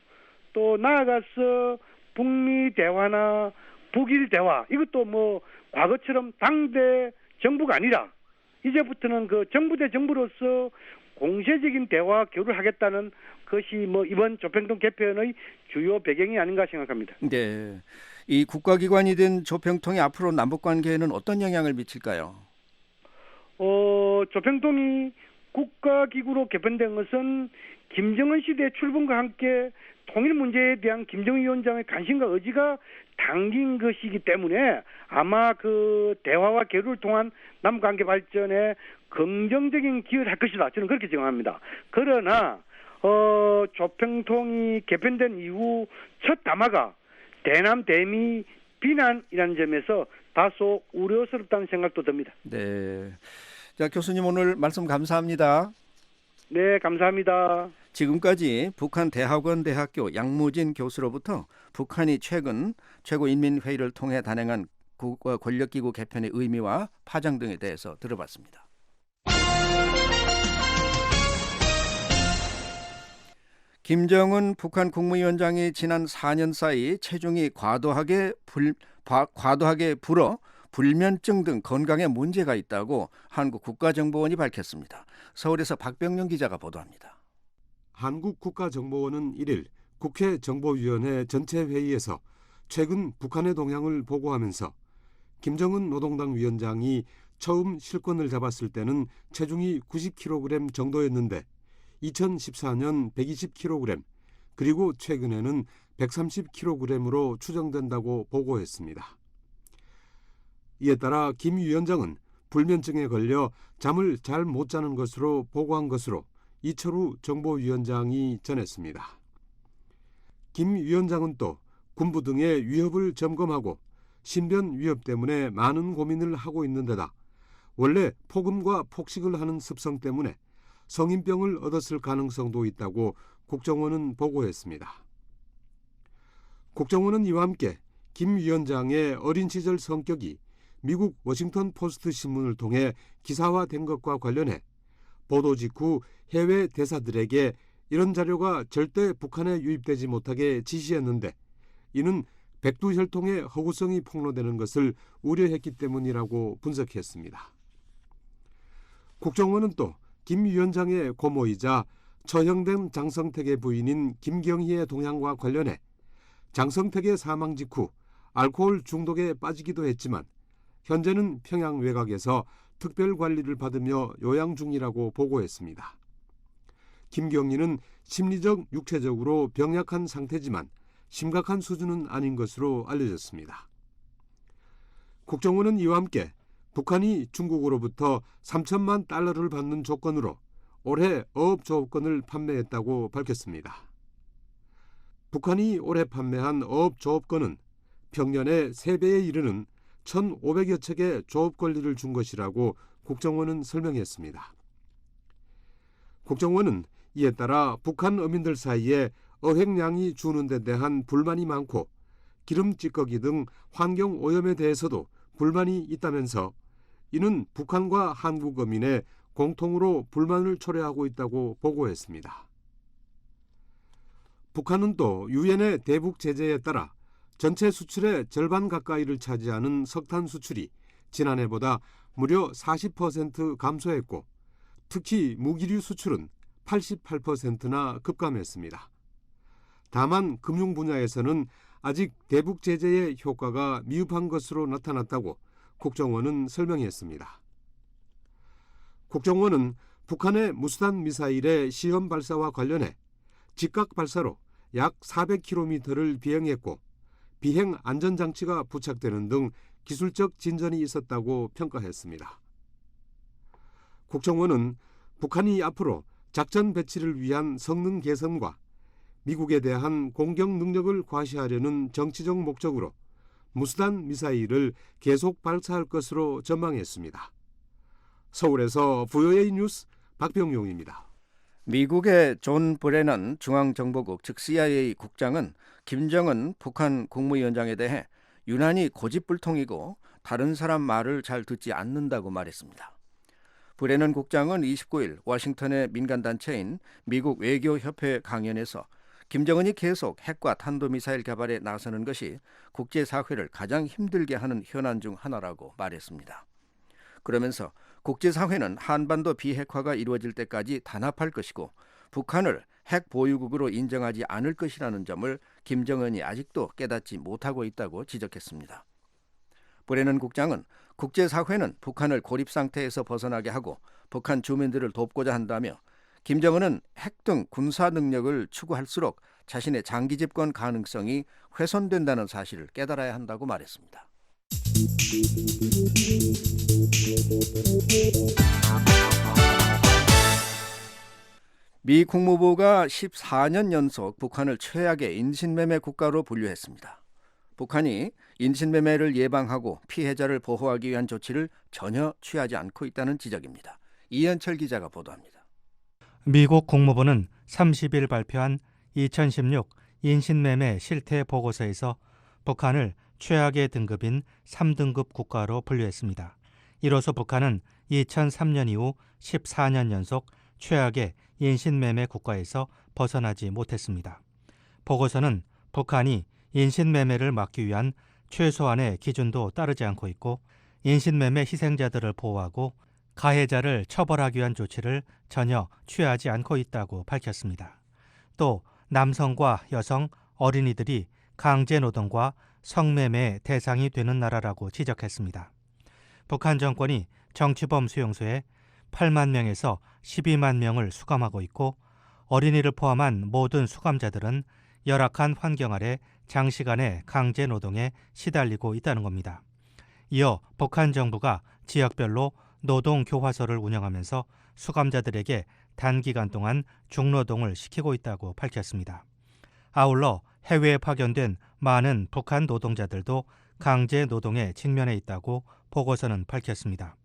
또 나아가서 북미 대화나 북일 대화 이것도 과거처럼 당대 정부가 아니라 이제부터는 정부 대 정부로서 공세적인 대화 교류를 하겠다는 것이 이번 조평통 개편의 주요 배경이 아닌가 생각합니다. 네, 이 국가기관이 된 조평통이 앞으로 남북관계에는 어떤 영향을 미칠까요? 조평통이 국가기구로 개편된 것은 김정은 시대 출범과 함께 통일 문제에 대한 김정은 위원장의 관심과 의지가 담긴 것이기 때문에 아마 대화와 교류를 통한 남북관계 발전에 긍정적인 기여를 할 것이다. 저는 그렇게 생각합니다. 그러나 조평통이 개편된 이후 첫 담화가 대남 대미 비난이라는 점에서 다소 우려스럽다는 생각도 듭니다. 네. 자, 교수님 오늘 말씀 감사합니다. 네, 감사합니다. 지금까지 북한 대학원 대학교 양무진 교수로부터 북한이 최근 최고인민회의를 통해 단행한 권력기구 개편의 의미와 파장 등에 대해서 들어봤습니다. 김정은 북한 국무위원장이 지난 4년 사이 체중이 과도하게 불어 불면증 등 건강에 문제가 있다고 한국국가정보원이 밝혔습니다. 서울에서 박병영 기자가 보도합니다. 한국국가정보원은 1일 국회 정보위원회 전체 회의에서 최근 북한의 동향을 보고하면서 김정은 노동당 위원장이 처음 실권을 잡았을 때는 체중이 90kg 정도였는데 2014년 120kg, 그리고 최근에는 130kg으로 추정된다고 보고했습니다. 이에 따라 김 위원장은 불면증에 걸려 잠을 잘 못 자는 것으로 보고한 것으로 이철우 정보위원장이 전했습니다. 김 위원장은 또 군부 등의 위협을 점검하고 신변 위협 때문에 많은 고민을 하고 있는 데다 원래 폭음과 폭식을 하는 습성 때문에 성인병을 얻었을 가능성도 있다고 국정원은 보고했습니다. 국정원은 이와 함께 김 위원장의 어린 시절 성격이 미국 워싱턴 포스트 신문을 통해 기사화된 것과 관련해 보도 직후 해외 대사들에게 이런 자료가 절대 북한에 유입되지 못하게 지시했는데 이는 백두혈통의 허구성이 폭로되는 것을 우려했기 때문이라고 분석했습니다. 국정원은 또 김 위원장의 고모이자 처형된 장성택의 부인인 김경희의 동향과 관련해 장성택의 사망 직후 알코올 중독에 빠지기도 했지만 현재는 평양 외곽에서 특별 관리를 받으며 요양 중이라고 보고했습니다. 김경희는 심리적, 육체적으로 병약한 상태지만 심각한 수준은 아닌 것으로 알려졌습니다. 국정원은 이와 함께 북한이 중국으로부터 3천만 달러를 받는 조건으로 올해 어업 조업권을 판매했다고 밝혔습니다. 북한이 올해 판매한 어업 조업권은 평년의 3배에 이르는 1,500여 척의 조업 권리를 준 것이라고 국정원은 설명했습니다. 국정원은 이에 따라 북한 어민들 사이에 어획량이 주는 데 대한 불만이 많고 기름 찌꺼기 등 환경 오염에 대해서도 불만이 있다면서 이는 북한과 한국 어민의 공통으로 불만을 초래하고 있다고 보고했습니다. 북한은 또 유엔의 대북 제재에 따라 전체 수출의 절반 가까이를 차지하는 석탄 수출이 지난해보다 무려 40% 감소했고 특히 무기류 수출은 88%나 급감했습니다. 다만 금융 분야에서는 아직 대북 제재의 효과가 미흡한 것으로 나타났다고 국정원은 설명했습니다. 국정원은 북한의 무수단 미사일의 시험 발사와 관련해 직각 발사로 약 400km를 비행했고 비행 안전장치가 부착되는 등 기술적 진전이 있었다고 평가했습니다. 국정원은 북한이 앞으로 작전 배치를 위한 성능 개선과 미국에 대한 공격 능력을 과시하려는 정치적 목적으로 무수단 미사일을 계속 발사할 것으로 전망했습니다. 서울에서 VOA 뉴스 박병용입니다. 미국의 존 브레넌 중앙정보국 즉 CIA 국장은 김정은 북한 국무위원장에 대해 유난히 고집불통이고 다른 사람 말을 잘 듣지 않는다고 말했습니다. 브레넌 국장은 29일 워싱턴의 민간단체인 미국 외교협회 강연에서 김정은이 계속 핵과 탄도미사일 개발에 나서는 것이 국제사회를 가장 힘들게 하는 현안 중 하나라고 말했습니다. 그러면서 국제사회는 한반도 비핵화가 이루어질 때까지 단합할 것이고 북한을 핵 보유국으로 인정하지 않을 것이라는 점을 김정은이 아직도 깨닫지 못하고 있다고 지적했습니다. 브레넌 국장은 국제사회는 북한을 고립 상태에서 벗어나게 하고 북한 주민들을 돕고자 한다며 김정은은 핵 등 군사 능력을 추구할수록 자신의 장기 집권 가능성이 훼손된다는 사실을 깨달아야 한다고 말했습니다. 미 국무부가 14년 연속 북한을 최악의 인신매매 국가로 분류했습니다. 북한이 인신매매를 예방하고 피해자를 보호하기 위한 조치를 전혀 취하지 않고 있다는 지적입니다. 이현철 기자가 보도합니다. 미국 국무부는 30일 발표한 2016 인신매매 실태 보고서에서 북한을 최악의 등급인 3등급 국가로 분류했습니다. 이로써 북한은 2003년 이후 14년 연속 최악의 인신매매 국가에서 벗어나지 못했습니다. 보고서는 북한이 인신매매를 막기 위한 최소한의 기준도 따르지 않고 있고 인신매매 희생자들을 보호하고 가해자를 처벌하기 위한 조치를 전혀 취하지 않고 있다고 밝혔습니다. 또 남성과 여성, 어린이들이 강제노동과 성매매의 대상이 되는 나라라고 지적했습니다. 북한 정권이 정치범 수용소에 8만 명에서 12만 명을 수감하고 있고 어린이를 포함한 모든 수감자들은 열악한 환경 아래 장시간의 강제노동에 시달리고 있다는 겁니다. 이어 북한 정부가 지역별로 노동교화소를 운영하면서 수감자들에게 단기간 동안 중노동을 시키고 있다고 밝혔습니다. 아울러 해외에 파견된 많은 북한 노동자들도 강제 노동에 직면해 있다고 보고서는 밝혔습니다.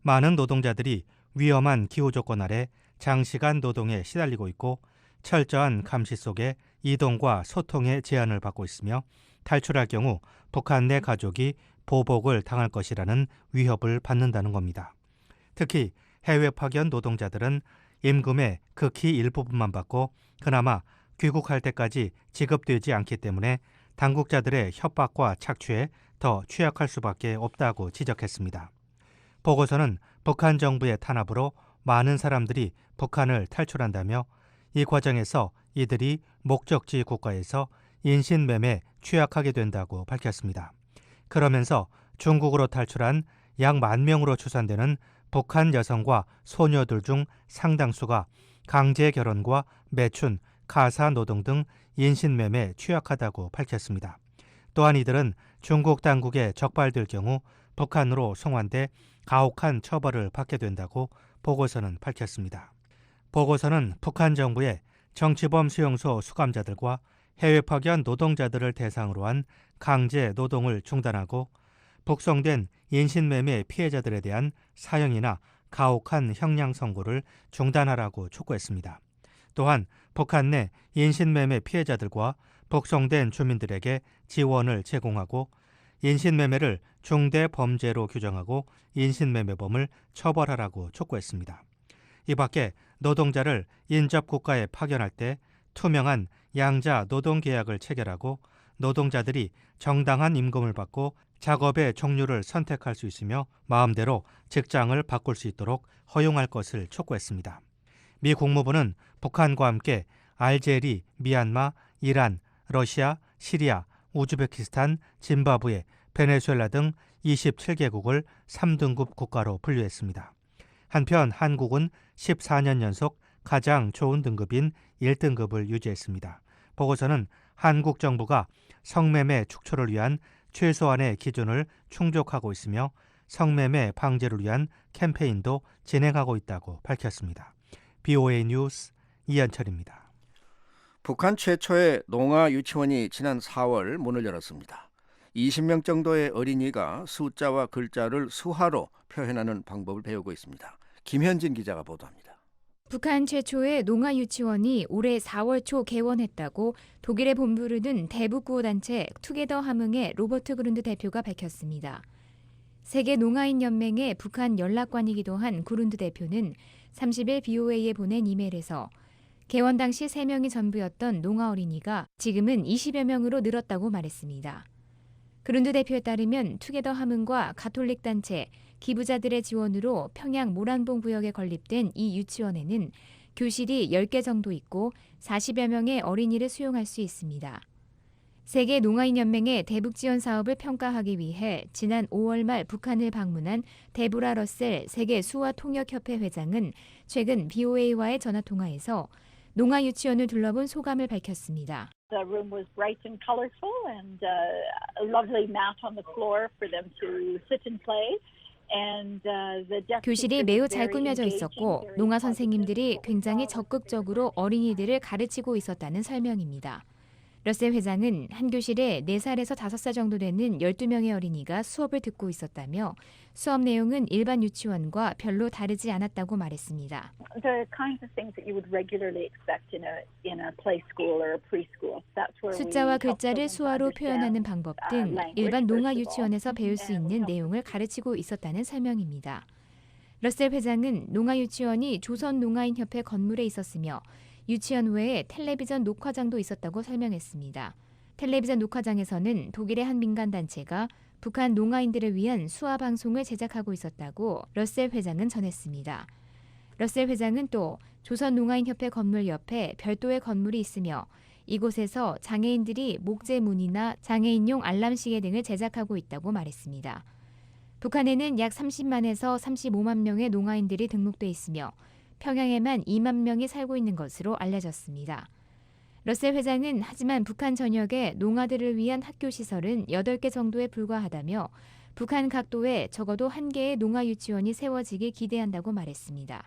많은 노동자들이 위험한 기후 조건 아래 장시간 노동에 시달리고 있고 철저한 감시 속에 이동과 소통의 제한을 받고 있으며 탈출할 경우 북한 내 가족이 보복을 당할 것이라는 위협을 받는다는 겁니다. 특히 해외 파견 노동자들은 임금의 극히 일부분만 받고 그나마 귀국할 때까지 지급되지 않기 때문에 당국자들의 협박과 착취에 더 취약할 수밖에 없다고 지적했습니다. 보고서는 북한 정부의 탄압으로 많은 사람들이 북한을 탈출한다며 이 과정에서 이들이 목적지 국가에서 인신매매에 취약하게 된다고 밝혔습니다. 그러면서 중국으로 탈출한 약 10,000명으로 추산되는 북한 여성과 소녀들 중 상당수가 강제 결혼과 매춘, 가사 노동 등 인신매매에 취약하다고 밝혔습니다. 또한 이들은 중국 당국에 적발될 경우 북한으로 송환돼 가혹한 처벌을 받게 된다고 보고서는 밝혔습니다. 보고서는 북한 정부의 정치범 수용소 수감자들과 해외 파견 노동자들을 대상으로 한 강제 노동을 중단하고 북송된 인신매매 피해자들에 대한 사형이나 가혹한 형량 선고를 중단하라고 촉구했습니다. 또한 북한 내 인신매매 피해자들과 북송된 주민들에게 지원을 제공하고 인신매매를 중대 범죄로 규정하고 인신매매범을 처벌하라고 촉구했습니다. 이 밖에 노동자를 인접 국가에 파견할 때 투명한 양자 노동계약을 체결하고 노동자들이 정당한 임금을 받고 작업의 종류를 선택할 수 있으며 마음대로 직장을 바꿀 수 있도록 허용할 것을 촉구했습니다. 미 국무부는 북한과 함께 알제리, 미얀마, 이란, 러시아, 시리아, 우즈베키스탄, 짐바브웨, 베네수엘라 등 27개국을 3등급 국가로 분류했습니다. 한편 한국은 14년 연속 가장 좋은 등급인 1등급을 유지했습니다. 보고서는 한국 정부가 성매매 축소를 위한 최소한의 기준을 충족하고 있으며 성매매 방지를 위한 캠페인도 진행하고 있다고 밝혔습니다. BOA 뉴스 이현철입니다. 북한 최초의 농아 유치원이 지난 4월 문을 열었습니다. 20명 정도의 어린이가 숫자와 글자를 수화로 표현하는 방법을 배우고 있습니다. 김현진 기자가 보도합니다. 북한 최초의 농아 유치원이 올해 4월 초 개원했다고 독일에 본부를 둔 대북구호단체 투게더 함흥의 로버트 그룬드 대표가 밝혔습니다. 세계 농아인 연맹의 북한 연락관이기도 한 그룬드 대표는 30일 BOA에 보낸 이메일에서 개원 당시 3명이 전부였던 농아 어린이가 지금은 20여 명으로 늘었다고 말했습니다. 그룬드 대표에 따르면 투게더 함흥과 가톨릭 단체, 기부자들의 지원으로 평양 모란봉 구역에 건립된 이 유치원에는 교실이 10개 정도 있고 40여 명의 어린이를 수용할 수 있습니다. 세계 농아인 연맹의 대북 지원 사업을 평가하기 위해 지난 5월 말 북한을 방문한 데보라 러셀 세계 수화 통역협회 회장은 최근 BOA와의 전화 통화에서 농아 유치원을 둘러본 소감을 밝혔습니다. The room was bright and colorful and a lovely mat on the floor for them to sit and play. 교실이 매우 잘 꾸며져 있었고 농아 선생님들이 굉장히 적극적으로 어린이들을 가르치고 있었다는 설명입니다. 러셀 회장은 한 교실에 4살에서 5살 정도 되는 12명의 어린이가 수업을 듣고 있었다며 수업 내용은 일반 유치원과 별로 다르지 않았다고 말했습니다. 숫자와 글자를 수화로 표현하는 방법 등 일반 농아 유치원에서 배울 수 있는 내용을 가르치고 있었다는 설명입니다. 러셀 회장은 농아 유치원이 조선 농아인협회 건물에 있었으며 유치원 외에 텔레비전 녹화장도 있었다고 설명했습니다. 텔레비전 녹화장에서는 독일의 한 민간단체가 북한 농아인들을 위한 수화 방송을 제작하고 있었다고 러셀 회장은 전했습니다. 러셀 회장은 또 조선 농아인협회 건물 옆에 별도의 건물이 있으며 이곳에서 장애인들이 목재문이나 장애인용 알람 시계 등을 제작하고 있다고 말했습니다. 북한에는 약 30만에서 35만 명의 농아인들이 등록돼 있으며 평양에만 2만 명이 살고 있는 것으로 알려졌습니다. 러셀 회장은 하지만 북한 전역에 농아들을 위한 학교 시설은 8개 정도에 불과하다며 북한 각도에 적어도 1개의 농아 유치원이 세워지길 기대한다고 말했습니다.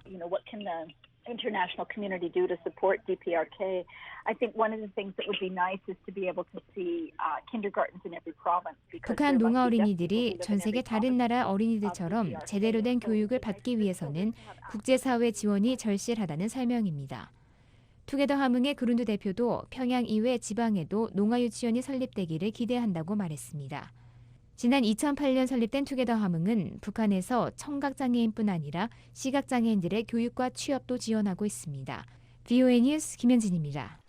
international community do to support DPRK? I think one of the things that would be nice is to be able to see kindergartens in every province. 북한 농아 어린이들이 전 세계 다른 나라 어린이들처럼 제대로 된 교육을 받기 위해서는 국제사회 지원이 절실하다는 설명입니다. 투게더 함흥의 그룬드 대표도 평양 이외 지방에도 농아 유치원이 설립되기를 기대한다고 말했습니다. 지난 2008년 설립된 투게더 함흥은 북한에서 청각장애인뿐 아니라 시각장애인들의 교육과 취업도 지원하고 있습니다. VOA 뉴스 김현진입니다.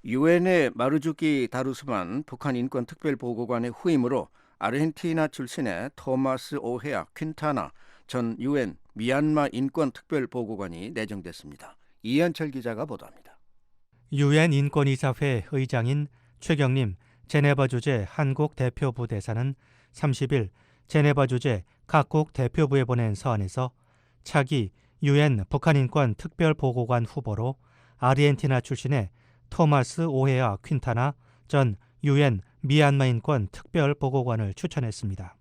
유엔의 마르주키 다루스만 북한 인권특별보고관의 후임으로 아르헨티나 출신의 토마스 오헤아 퀸타나 전 유엔 미얀마 인권특별보고관이 내정됐습니다. 이현철 기자가 보도합니다. 유엔 인권이사회 의장인 최경림 제네바 주재 한국 대표부 대사는 30일 제네바 주재 각국 대표부에 보낸 서한에서 차기 유엔 북한인권 특별보고관 후보로 아르헨티나 출신의 토마스 오헤아 퀸타나 전 유엔 미얀마 인권 특별보고관을 추천했습니다.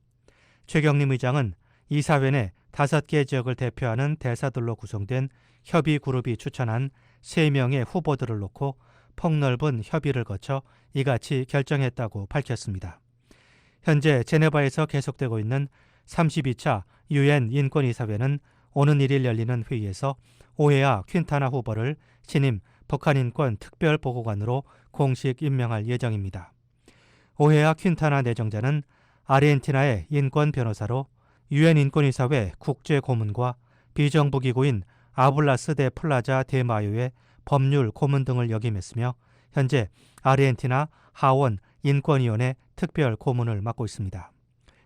최경림 의장은 이사회 내 5개 지역을 대표하는 대사들로 구성된 협의그룹이 추천한 3명의 후보들을 놓고 폭넓은 협의를 거쳐 이같이 결정했다고 밝혔습니다. 현재 제네바에서 계속되고 있는 32차 유엔 인권이사회는 오는 1일 열리는 회의에서 오헤아 퀸타나 후보를 신임 북한인권 특별보고관으로 공식 임명할 예정입니다. 오헤아 퀸타나 내정자는 아르헨티나의 인권 변호사로 유엔 인권이사회 국제고문과 비정부기구인 아블라스 데 플라자 데 마요의 법률 고문 등을 역임했으며 현재 아르헨티나 하원 인권위원회 특별 고문을 맡고 있습니다.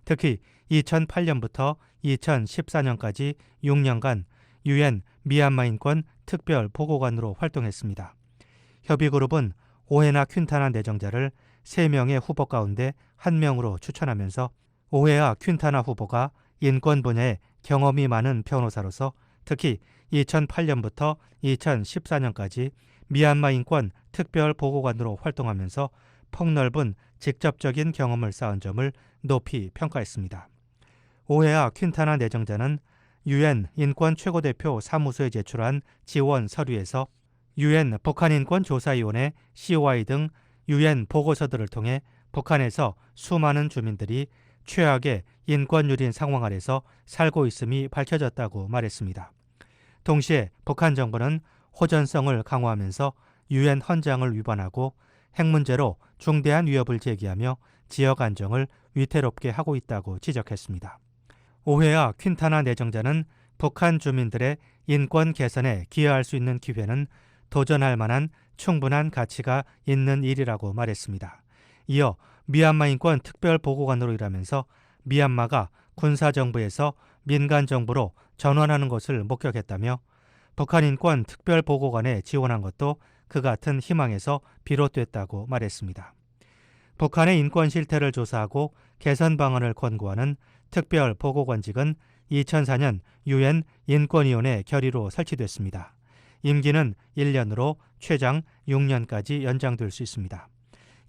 특히 2008년부터 2014년까지 6년간 유엔 미얀마 인권 특별 보고관으로 활동했습니다. 협의그룹은 오헤나 퀸타나 내정자를 3명의 후보 가운데 1명으로 추천하면서 오헤아 퀸타나 후보가 인권 분야에 경험이 많은 변호사로서 특히 2008년부터 2014년까지 미얀마 인권 특별 보고관으로 활동하면서 폭넓은 직접적인 경험을 쌓은 점을 높이 평가했습니다. 오헤아 퀸타나 내정자는 유엔 인권 최고대표 사무소에 제출한 지원 서류에서 유엔 북한인권조사위원회 COI 등 유엔 보고서들을 통해 북한에서 수많은 주민들이 최악의 인권유린 상황 아래서 살고 있음이 밝혀졌다고 말했습니다. 동시에 북한 정부는 호전성을 강화하면서 유엔 헌장을 위반하고 핵 문제로 중대한 위협을 제기하며 지역 안정을 위태롭게 하고 있다고 지적했습니다. 오헤아 퀸타나 내정자는 북한 주민들의 인권 개선에 기여할 수 있는 기회는 도전할 만한 충분한 가치가 있는 일이라고 말했습니다. 이어 미얀마 인권 특별보고관으로 일하면서 미얀마가 군사정부에서 민간정부로 전환하는 것을 목격했다며 북한 인권 특별보고관에 지원한 것도 그 같은 희망에서 비롯됐다고 말했습니다. 북한의 인권 실태를 조사하고 개선 방안을 권고하는 특별보고관직은 2004년 유엔 인권위원회 결의로 설치됐습니다. 임기는 1년으로 최장 6년까지 연장될 수 있습니다.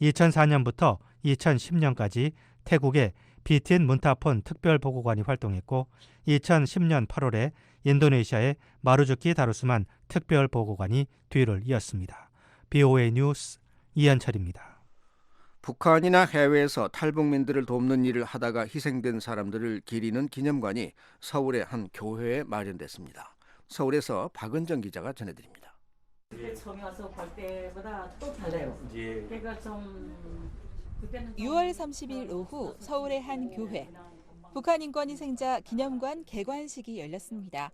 2004년부터 2010년까지 태국의 BTN 문타폰 특별보고관이 활동했고 2010년 8월에 인도네시아의 마루주키 다루스만 특별보고관이 뒤를 이었습니다. BOA 뉴스 이한철입니다. 북한이나 해외에서 탈북민들을 돕는 일을 하다가 희생된 사람들을 기리는 기념관이 서울의 한 교회에 마련됐습니다. 서울에서 박은정 기자가 전해드립니다. 처음에 와서 볼 때보다 또 달라요. 그러니까 좀 6월 30일 오후 서울의 한 교회. 북한 인권 희생자 기념관 개관식이 열렸습니다.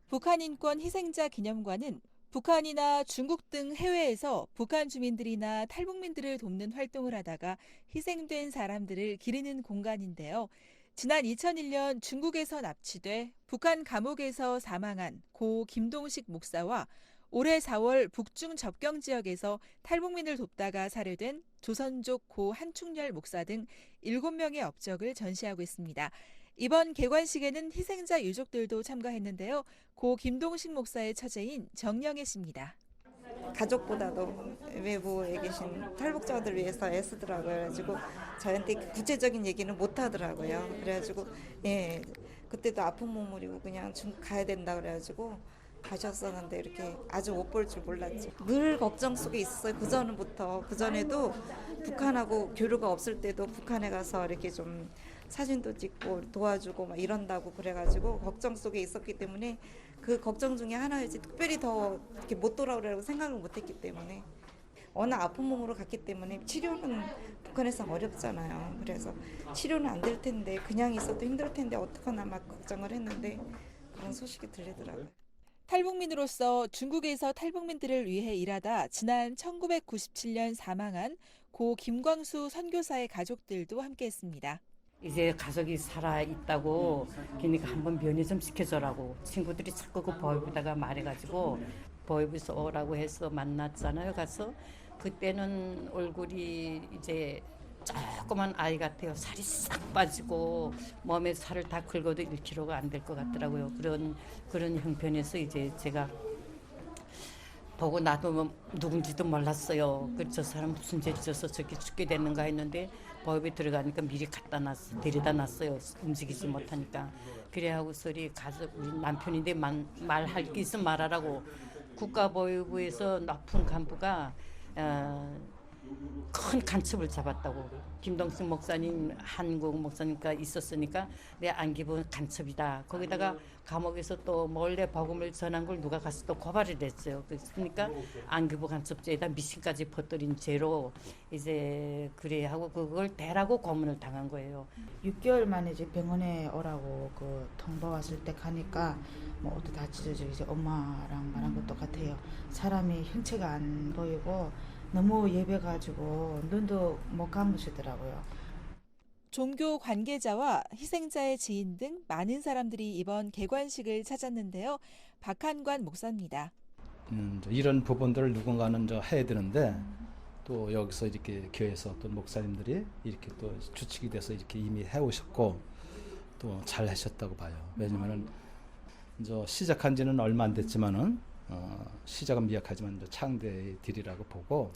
북한 인권 희생자 기념관은 북한이나 중국 등 해외에서 북한 주민들이나 탈북민들을 돕는 활동을 하다가 희생된 사람들을 기리는 공간인데요. 지난 2001년 중국에서 납치돼 북한 감옥에서 사망한 고 김동식 목사와 올해 4월 북중 접경 지역에서 탈북민을 돕다가 살해된 조선족 고 한충렬 목사 등 7명의 업적을 전시하고 있습니다. 이번 개관식에는 희생자 유족들도 참가했는데요. 고 김동식 목사의 처제인 정영애 씨입니다. 가족보다도 외부에 계신 탈북자들 위해서 애쓰더라고요. 그래가지고 저한테 구체적인 얘기는 못 하더라고요. 그래가지고 그때도 아픈 몸으로 그냥 중국 가야 된다 그래가지고 가셨었는데 이렇게 아주 못 볼 줄 몰랐죠. 늘 걱정 속에 있었어요. 그전에도 북한하고 교류가 없을 때도 북한에 가서 이렇게 좀 사진도 찍고 도와주고 막 이런다고 그래가지고 걱정 속에 있었기 때문에 그 걱정 중에 하나였지 특별히 더 이렇게 못 돌아오려고 생각을 못했기 때문에 워낙 아픈 몸으로 갔기 때문에 치료는 북한에서 어렵잖아요. 그래서 치료는 안 될 텐데 그냥 있어도 힘들 텐데 어떡하나 막 걱정을 했는데 그런 소식이 들리더라고요. 탈북민으로서 중국에서 탈북민들을 위해 일하다 지난 1997년 사망한 고 김광수 선교사의 가족들도 함께했습니다. 이제 가족이 살아있다고 그러니까 한번 면회 좀 시켜줘라고 친구들이 자꾸 그 보이부다가 말해가지고 보이부서 오라고 해서 만났잖아요. 가서 그때는 얼굴이 이제 조그만 아이 같아요. 살이 싹 빠지고 몸에 살을 다 긁어도 1kg가 안 될 것 같더라고요. 그런 형편에서 이제 제가 보고 나도 뭐 누군지도 몰랐어요. 저 사람 무슨 죄 져서 저렇게 죽게 됐는가 했는데 법에 들어가니까 미리 데려다 놨어요. 움직이지 못하니까. 그래 하고서 우리 남편인데 말할 게 있으면 말하라고 국가보위부에서 높은 간부가 큰 간첩을 잡았다고. 김동식 목사님, 한국 목사님과 있었으니까 내 안기부 간첩이다. 거기다가 감옥에서 또 몰래 복음을 전한 걸 누가 가서 또 고발을 했어요. 그러니까 안기부 간첩죄에다 미신까지 퍼뜨린 죄로 이제 그래 하고 그걸 대라고 고문을 당한 거예요. 6개월 만에 이제 병원에 오라고 그 통보 왔을 때 가니까 뭐 옷도 다 찢어져 이제 엄마랑 말한 것도 같아요. 사람이 형체가 안 보이고 너무 예배가지고 눈도 못 감으시더라고요. 종교 관계자와 희생자의 지인 등 많은 사람들이 이번 개관식을 찾았는데요. 박한관 목사입니다. 이런 부분들을 누군가는 해야 되는데 또 여기서 이렇게 교회에서 또 목사님들이 이렇게 또 주축이 돼서 이렇게 이미 해오셨고 또 잘 하셨다고 봐요. 왜냐면은 시작한 지는 얼마 안 됐지만은 시작은 미약하지만 창대의 딜이라고 보고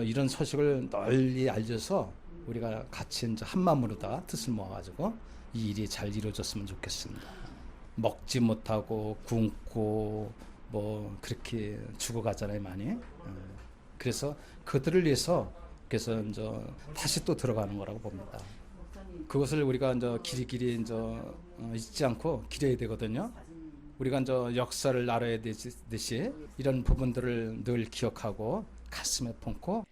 이런 소식을 널리 알려서 우리가 같이 한 마음으로 다 뜻을 모아가지고 이 일이 잘 이루어졌으면 좋겠습니다. 먹지 못하고 굶고 뭐 그렇게 죽어가잖아요 많이. 그래서 그들을 위해서 그래서 다시 또 들어가는 거라고 봅니다. 그것을 우리가 길이길이 잊지 않고 기려야 되거든요. 우리가 역사를 알아야 되듯이 이런 부분들을 늘 기억하고 가슴에 품고.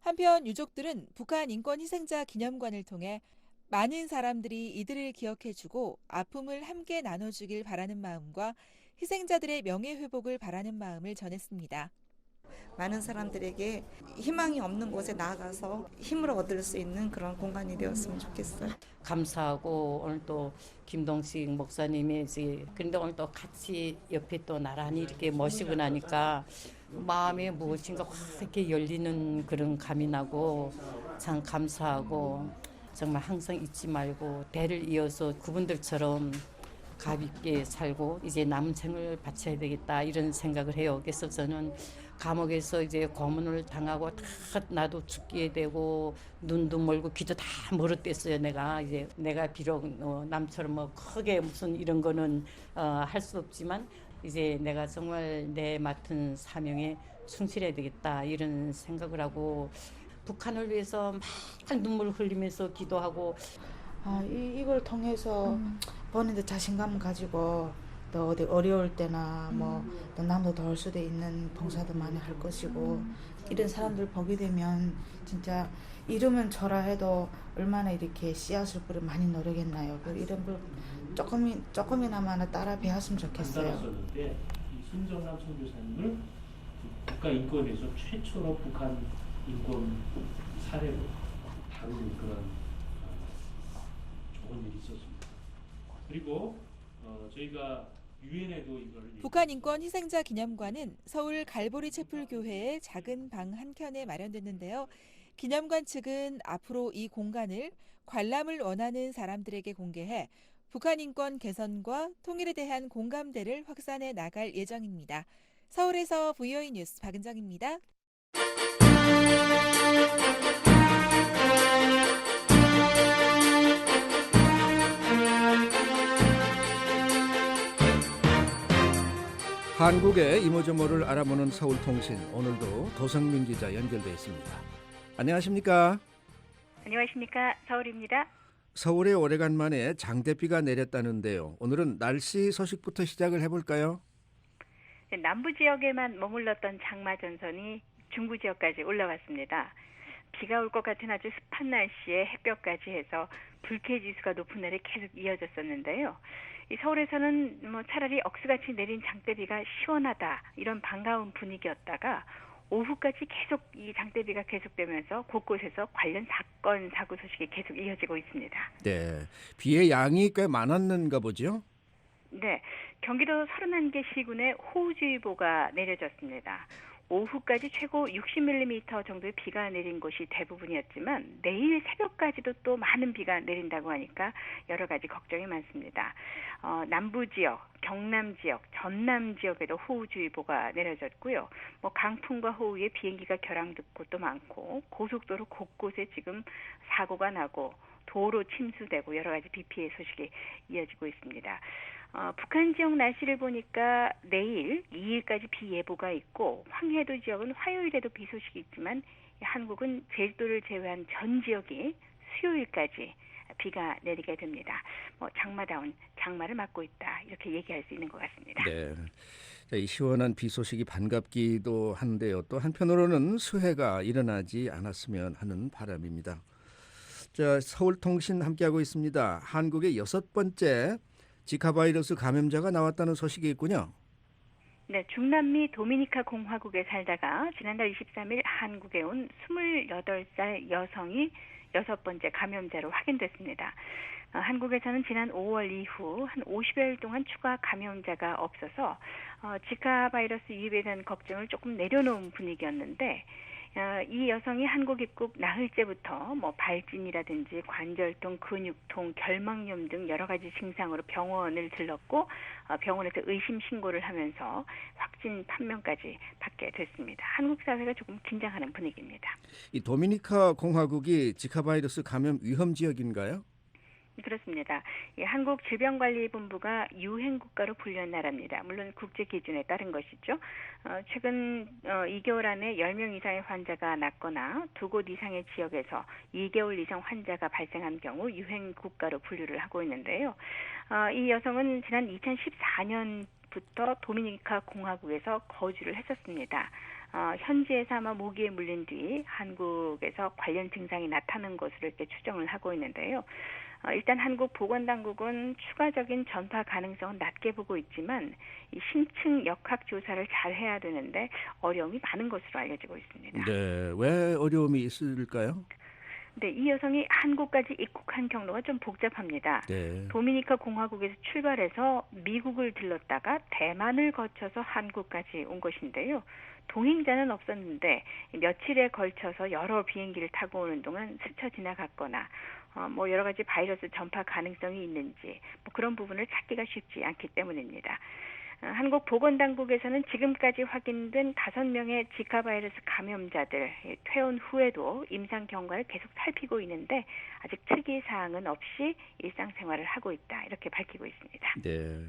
한편 유족들은 북한 인권 희생자 기념관을 통해 많은 사람들이 이들을 기억해주고 아픔을 함께 나눠주길 바라는 마음과 희생자들의 명예회복을 바라는 마음을 전했습니다. 많은 사람들에게 희망이 없는 곳에 나아가서 힘을 얻을 수 있는 그런 공간이 되었으면 좋겠어요. 감사하고 오늘 또 김동식 목사님이 그런데 오늘 또 같이 옆에 또 나란히 이렇게 모시고 나니까 마음에 무엇인가 확 이렇게 열리는 그런 감이 나고 참 감사하고 정말 항상 잊지 말고 대를 이어서 그분들처럼 가볍게 살고 이제 남은 생을 바쳐야 되겠다 이런 생각을 해요. 그래서 저는 감옥에서 이제 고문을 당하고 다 나도 죽게 되고 눈도 멀고 귀도 다 멀었댔어요. 내가 비록 남처럼 뭐 크게 무슨 이런 거는 할 수 없지만 이제 내가 정말 내 맡은 사명에 충실해야 되겠다 이런 생각을 하고 북한을 위해서 막 눈물 흘리면서 기도하고 이걸 통해서 본인도 자신감 가지고 또 어디 어려울 때나 또 남도 도울 수도 있는 봉사도 많이 할 것이고 이런 사람들 보게 되면 진짜 이러면 저라 해도 얼마나 이렇게 씨앗을 뿌려 많이 노력했나요. 이런 걸 조금이나마 따라 배웠으면 좋겠어요. 이 손정남 선교사님을 국가인권에서 최초로 북한 인권 사례로 다루는 그런 좋은 일이 있었습니다. 그리고 저희가 유엔에도 이걸 북한 인권 희생자 기념관은 서울 갈보리 채플 교회의 작은 방 한켠에 마련됐는데요. 기념관 측은 앞으로 이 공간을 관람을 원하는 사람들에게 공개해 북한 인권 개선과 통일에 대한 공감대를 확산해 나갈 예정입니다. 서울에서 VOA 뉴스 박은정입니다. 한국의 이모저모를 알아보는 서울통신, 오늘도 도성민 기자 연결돼 있습니다. 안녕하십니까? 안녕하십니까? 서울입니다. 서울에 오래간만에 장대비가 내렸다는데요. 오늘은 날씨 소식부터 시작을 해볼까요? 남부 지역에만 머물렀던 장마 전선이 중부 지역까지 올라왔습니다. 비가 올 것 같은 아주 습한 날씨에 햇볕까지 해서 불쾌지수가 높은 날이 계속 이어졌었는데요. 이 서울에서는 차라리 억수같이 내린 장대비가 시원하다 이런 반가운 분위기였다가 오후까지 계속 이 장대비가 계속되면서 곳곳에서 관련 사건, 사고 소식이 계속 이어지고 있습니다. 네, 비의 양이 꽤 많았는가 보죠? 네, 경기도 31개 시군에 호우주의보가 내려졌습니다. 오후까지 최고 60mm 정도의 비가 내린 곳이 대부분이었지만 내일 새벽까지도 또 많은 비가 내린다고 하니까 여러 가지 걱정이 많습니다. 남부 지역, 경남 지역, 전남 지역에도 호우주의보가 내려졌고요. 강풍과 호우에 비행기가 결항된 곳도 많고 고속도로 곳곳에 지금 사고가 나고 도로 침수되고 여러 가지 비 피해 소식이 이어지고 있습니다. 북한 지역 날씨를 보니까 내일 2일까지 비 예보가 있고 황해도 지역은 화요일에도 비 소식이 있지만 한국은 제주도를 제외한 전 지역이 수요일까지 비가 내리게 됩니다. 장마다운 장마를 맞고 있다 이렇게 얘기할 수 있는 것 같습니다. 네, 이 시원한 비 소식이 반갑기도 한데요. 또 한편으로는 수해가 일어나지 않았으면 하는 바람입니다. 자, 서울통신 함께하고 있습니다. 한국의 6번째 지카 바이러스 감염자가 나왔다는 소식이 있군요. 네, 중남미 도미니카 공화국에 살다가 지난달 23일 한국에 온 28살 여성이 6번째 감염자로 확인됐습니다. 한국에서는 지난 5월 이후 한 50여일 동안 추가 감염자가 없어서 지카 바이러스 유입에 대한 걱정을 조금 내려놓은 분위기였는데 이 여성이 한국 입국 나흘째부터 발진이라든지 관절통, 근육통, 결막염 등 여러 가지 증상으로 병원을 들렀고 병원에서 의심 신고를 하면서 확진 판명까지 받게 됐습니다. 한국 사회가 조금 긴장하는 분위기입니다. 이 도미니카 공화국이 지카 바이러스 감염 위험 지역인가요? 그렇습니다. 한국질병관리본부가 유행국가로 분류한 나라입니다. 물론 국제 기준에 따른 것이죠. 최근 2개월 안에 10명 이상의 환자가 낫거나 2곳 이상의 지역에서 2개월 이상 환자가 발생한 경우 유행국가로 분류를 하고 있는데요. 이 여성은 지난 2014년부터 도미니카 공화국에서 거주를 했었습니다. 현지에서 아마 모기에 물린 뒤 한국에서 관련 증상이 나타난 것으로 이렇게 추정을 하고 있는데요. 일단 한국 보건당국은 추가적인 전파 가능성은 낮게 보고 있지만 이 심층 역학 조사를 잘 해야 되는데 어려움이 많은 것으로 알려지고 있습니다. 네, 왜 어려움이 있을까요? 근데 이 여성이 한국까지 입국한 경로가 좀 복잡합니다. 네. 도미니카 공화국에서 출발해서 미국을 들렀다가 대만을 거쳐서 한국까지 온 것인데요. 동행자는 없었는데 며칠에 걸쳐서 여러 비행기를 타고 오는 동안 스쳐 지나갔거나 뭐 여러 가지 바이러스 전파 가능성이 있는지 뭐 그런 부분을 찾기가 쉽지 않기 때문입니다. 한국 보건당국에서는 지금까지 확인된 5명의 지카 바이러스 감염자들 퇴원 후에도 임상 경과를 계속 살피고 있는데 아직 특이 사항은 없이 일상생활을 하고 있다 이렇게 밝히고 있습니다. 네.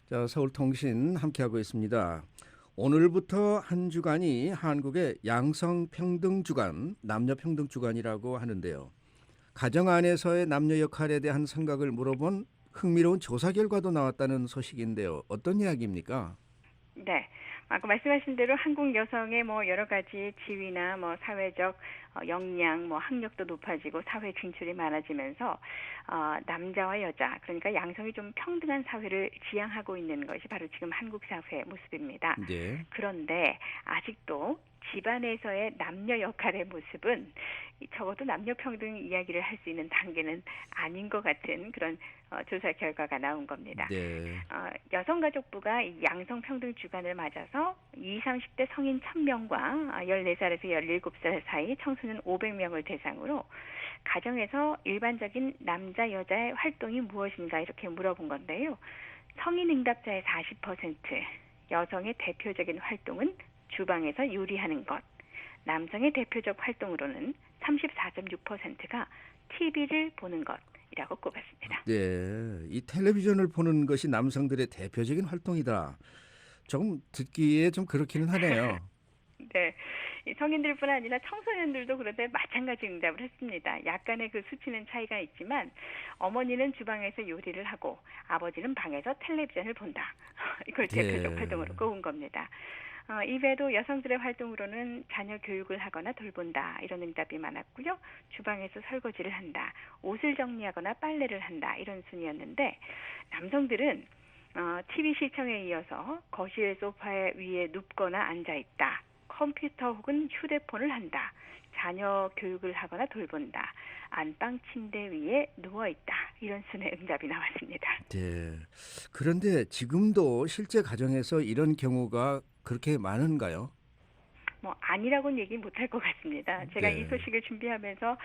자, 서울통신 함께하고 있습니다. 오늘부터 한 주간이 한국의 양성평등주간, 남녀평등주간이라고 하는데요. 가정 안에서의 남녀 역할에 대한 생각을 물어본 흥미로운 조사 결과도 나왔다는 소식인데요. 어떤 이야기입니까? 네. 아까 말씀하신 대로 한국 여성의 뭐 여러 가지 지위나 뭐 사회적 역량, 뭐 학력도 높아지고 사회 진출이 많아지면서 남자와 여자, 그러니까 양성이 좀 평등한 사회를 지향하고 있는 것이 바로 지금 한국 사회의 모습입니다. 네. 그런데 아직도 집안에서의 남녀 역할의 모습은 적어도 남녀 평등 이야기를 할 수 있는 단계는 아닌 것 같은 그런 조사 결과가 나온 겁니다. 네. 여성가족부가 이 양성평등 주간을 맞아서 20, 30대 성인 1000명과 14살에서 17살 사이 청소년 500명을 대상으로 가정에서 일반적인 남자, 여자의 활동이 무엇인가 이렇게 물어본 건데요. 성인 응답자의 40%, 여성의 대표적인 활동은 주방에서 요리하는 것, 남성의 대표적 활동으로는 34.6%가 TV를 보는 것이라고 꼽았습니다. 네, 이 텔레비전을 보는 것이 남성들의 대표적인 활동이다. 조금 듣기에 좀 그렇기는 하네요. 네, 성인들뿐 아니라 청소년들도 그런데 마찬가지 응답을 했습니다. 약간의 그 수치는 차이가 있지만 어머니는 주방에서 요리를 하고 아버지는 방에서 텔레비전을 본다. 이걸 대표적 활동으로 꼽은 겁니다. 이외에도 여성들의 활동으로는 자녀 교육을 하거나 돌본다 이런 응답이 많았고요. 주방에서 설거지를 한다, 옷을 정리하거나 빨래를 한다 이런 순이었는데 남성들은 TV 시청에 이어서 거실 소파 위에 눕거나 앉아있다, 컴퓨터 혹은 휴대폰을 한다, 자녀 교육을 하거나 돌본다, 안방 침대 위에 누워있다 이런 순의 응답이 나왔습니다. 네. 그런데 지금도 실제 가정에서 이런 경우가 그렇게 많은가요? 뭐 아니라고는 얘기 못할 것 같습니다. 제가 네. 이 소식을 준비하면서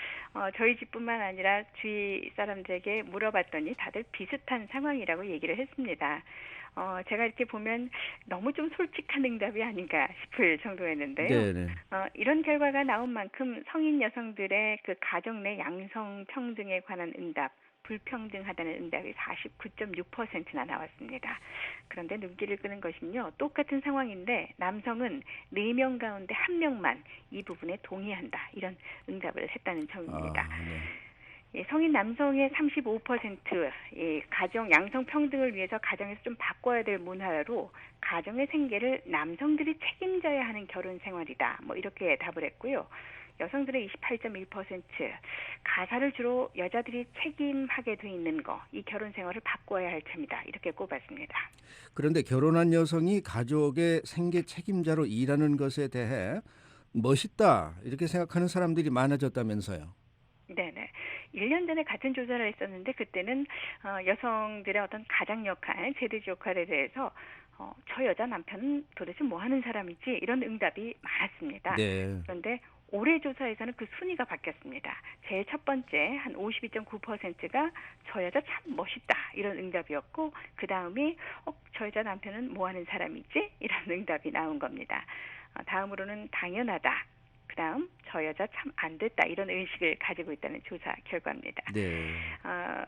저희 집뿐만 아니라 주위 사람들에게 물어봤더니 다들 비슷한 상황이라고 얘기를 했습니다. 제가 이렇게 보면 너무 좀 솔직한 응답이 아닌가 싶을 정도였는데요. 네네. 이런 결과가 나온 만큼 성인 여성들의 그 가정 내 양성 평등에 관한 응답, 불평등하다는 응답이 49.6%나 나왔습니다. 그런데 눈길을 끄는 것은요. 똑같은 상황인데 남성은 4명 가운데 1명만 이 부분에 동의한다. 이런 응답을 했다는 점입니다. 예, 성인 남성의 35%, 가정 양성 평등을 위해서 가정에서 좀 바꿔야 될 문화로 가정의 생계를 남성들이 책임져야 하는 결혼 생활이다. 뭐 이렇게 답을 했고요. 여성들의 28.1%, 가사를 주로 여자들이 책임하게 돼 있는 거, 이 결혼 생활을 바꿔야 할 점이다. 이렇게 꼽았습니다. 그런데 결혼한 여성이 가족의 생계 책임자로 일하는 것에 대해 멋있다 이렇게 생각하는 사람들이 많아졌다면서요. 네네. 1년 전에 같은 조사를 했었는데 그때는 여성들의 어떤 가장 역할, 제대지 역할에 대해서 저 여자 남편은 도대체 뭐 하는 사람이지 이런 응답이 많았습니다. 네. 그런데 올해 조사에서는 그 순위가 바뀌었습니다. 제일 첫 번째 한 52.9%가 저 여자 참 멋있다 이런 응답이었고 그 다음이 저 여자 남편은 뭐 하는 사람이지 이런 응답이 나온 겁니다. 다음으로는 당연하다. 그 다음 저 여자 참 안 됐다 이런 의식을 가지고 있다는 조사 결과입니다. 네.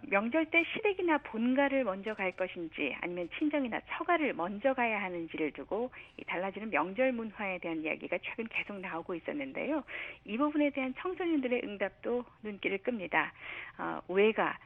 명절 때 시댁이나 본가를 먼저 갈 것인지 아니면 친정이나 처가를 먼저 가야 하는지를 두고 이 달라지는 명절 문화에 대한 이야기가 최근 계속 나오고 있었는데요. 이 부분에 대한 청소년들의 응답도 눈길을 끕니다. 외가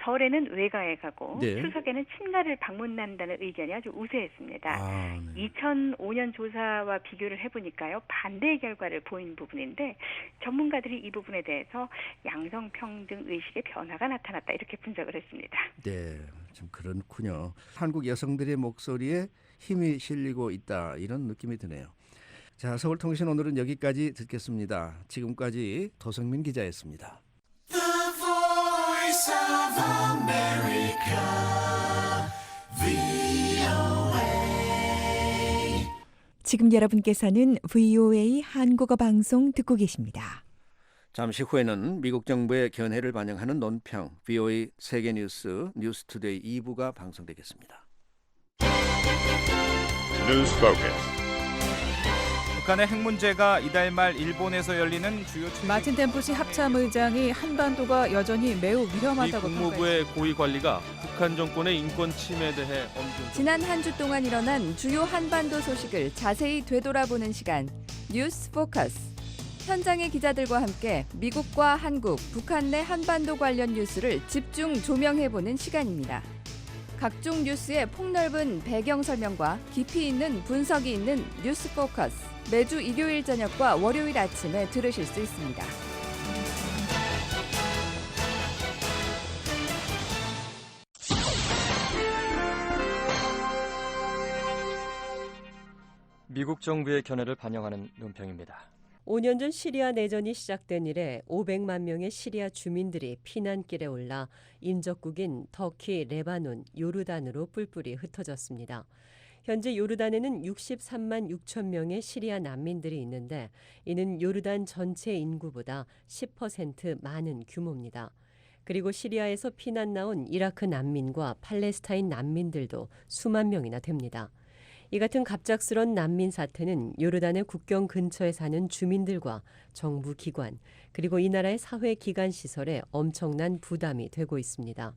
설에는 외가에 가고 네. 추석에는 친가를 방문한다는 의견이 아주 우세했습니다. 2005년 조사와 비교를 해보니까요. 반대의 결과를 보인 부분인데 전문가들이 이 부분에 대해서 양성평등 의식의 변화가 나타났다 이렇게 분석을 했습니다. 네, 좀 그렇군요. 한국 여성들의 목소리에 힘이 실리고 있다 이런 느낌이 드네요. 자, 서울통신 오늘은 여기까지 듣겠습니다. 지금까지 도성민 기자였습니다. The Voice of America, VOA. 지금 여러분께서는 VOA 한국어 방송 듣고 계십니다. 잠시 후에는 미국 정부의 견해를 반영하는 논평 VOA 세계뉴스 뉴스투데이 2부가 방송되겠습니다. 뉴스 포커스. 북한의 핵 문제가 이달 말 일본에서 열리는 주요 마틴 템프시 합참의장이 한반도가 여전히 매우 위험하다고 미 국무부의 고위 관리가 북한 정권의 인권 침해에 대해 엄중. 지난 한 주 동안 일어난 주요 한반도 소식을 자세히 되돌아보는 시간 뉴스 포커스. 현장의 기자들과 함께 미국과 한국, 북한 내 한반도 관련 뉴스를 집중 조명해보는 시간입니다. 각종 뉴스의 폭넓은 배경 설명과 깊이 있는 분석이 있는 뉴스 포커스. 매주 일요일 저녁과 월요일 아침에 들으실 수 있습니다. 미국 정부의 견해를 반영하는 논평입니다. 5년 전 시리아 내전이 시작된 이래 500만 명의 시리아 주민들이 피난길에 올라 인접국인 터키, 레바논, 요르단으로 뿔뿔이 흩어졌습니다. 현재 요르단에는 63만 6천 명의 시리아 난민들이 있는데 이는 요르단 전체 인구보다 10% 많은 규모입니다. 그리고 시리아에서 피난 나온 이라크 난민과 팔레스타인 난민들도 수만 명이나 됩니다. 이 같은 갑작스런 난민 사태는 요르단의 국경 근처에 사는 주민들과 정부 기관 그리고 이 나라의 사회기관 시설에 엄청난 부담이 되고 있습니다.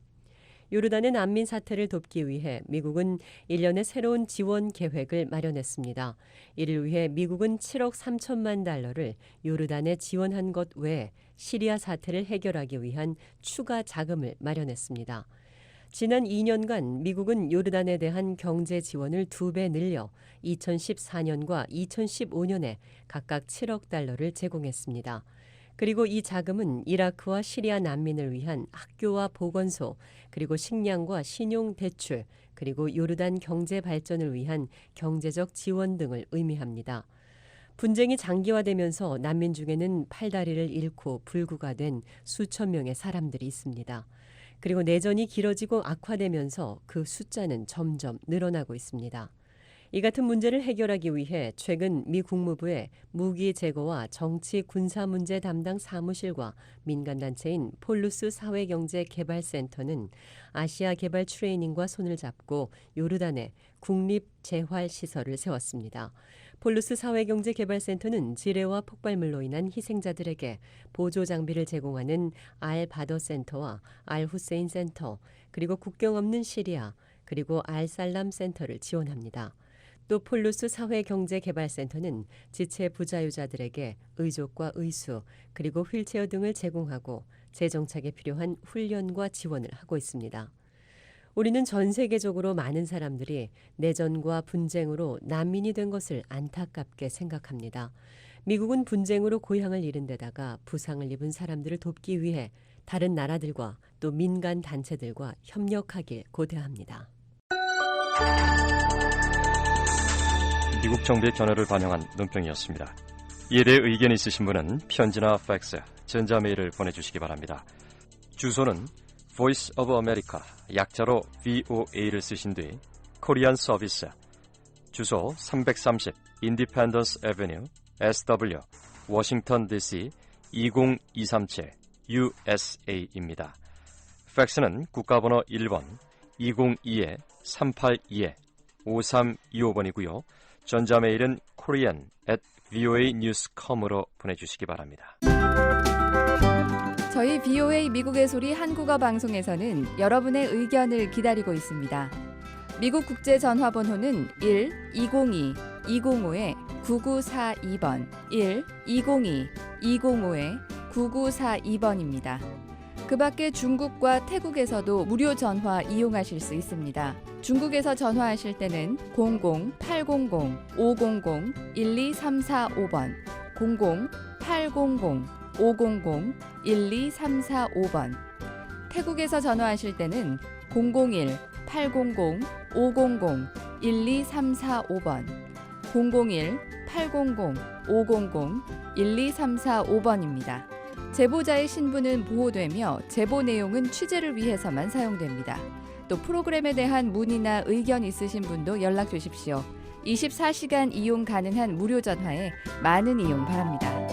요르단의 난민 사태를 돕기 위해 미국은 1년의 새로운 지원 계획을 마련했습니다. 이를 위해 미국은 7억 3천만 달러를 요르단에 지원한 것 외에 시리아 사태를 해결하기 위한 추가 자금을 마련했습니다. 지난 2년간 미국은 요르단에 대한 경제 지원을 2배 늘려 2014년과 2015년에 각각 7억 달러를 제공했습니다. 그리고 이 자금은 이라크와 시리아 난민을 위한 학교와 보건소, 그리고 식량과 신용 대출, 그리고 요르단 경제 발전을 위한 경제적 지원 등을 의미합니다. 분쟁이 장기화되면서 난민 중에는 팔다리를 잃고 불구가 된 수천 명의 사람들이 있습니다. 그리고 내전이 길어지고 악화되면서 그 숫자는 점점 늘어나고 있습니다. 이 같은 문제를 해결하기 위해 최근 미 국무부의 무기 제거와 정치 군사 문제 담당 사무실과 민간단체인 폴루스 사회경제개발센터는 아시아 개발 트레이닝과 손을 잡고 요르단에 국립재활시설을 세웠습니다. 폴루스 사회경제개발센터는 지뢰와 폭발물로 인한 희생자들에게 보조장비를 제공하는 알-바더 센터와 알-후세인 센터, 그리고 국경 없는 시리아, 그리고 알-살람 센터를 지원합니다. 또 폴루스 사회경제개발센터는 지체 부자유자들에게 의족과 의수, 그리고 휠체어 등을 제공하고 재정착에 필요한 훈련과 지원을 하고 있습니다. 우리는 전 세계적으로 많은 사람들이 내전과 분쟁으로 난민이 된 것을 안타깝게 생각합니다. 미국은 분쟁으로 고향을 잃은 데다가 부상을 입은 사람들을 돕기 위해 다른 나라들과 또 민간 단체들과 협력하길 고대합니다. 미국 정부의 견해를 반영한 논평이었습니다. 이에 대해 의견이 있으신 분은 편지나 팩스, 전자메일을 보내주시기 바랍니다. 주소는 Voice of America, 약자로 VOA를 쓰신 뒤 코리안 서비스, 주소 330 Independence Avenue, SW, 워싱턴 DC 20237 USA입니다. 팩스는 국가번호 1번 202-382-5325번이고요. 전자메일은 korean@voanews.com으로 보내주시기 바랍니다. 저희 VOA 미국의 소리 한국어 방송에서는 여러분의 의견을 기다리고 있습니다. 미국 국제 전화번호는 1-202-205-9942번, 1-202-205-9942번입니다. 그 밖에 중국과 태국에서도 무료 전화 이용하실 수 있습니다. 중국에서 전화하실 때는 00-800-500-12345번, 00-800-500-12345번. 태국에서 전화하실 때는 001-800-500-12345번, 001-800-500-12345번입니다. 제보자의 신분은 보호되며 제보 내용은 취재를 위해서만 사용됩니다. 또 프로그램에 대한 문의나 의견 있으신 분도 연락 주십시오. 24시간 이용 가능한 무료 전화에 많은 이용 바랍니다.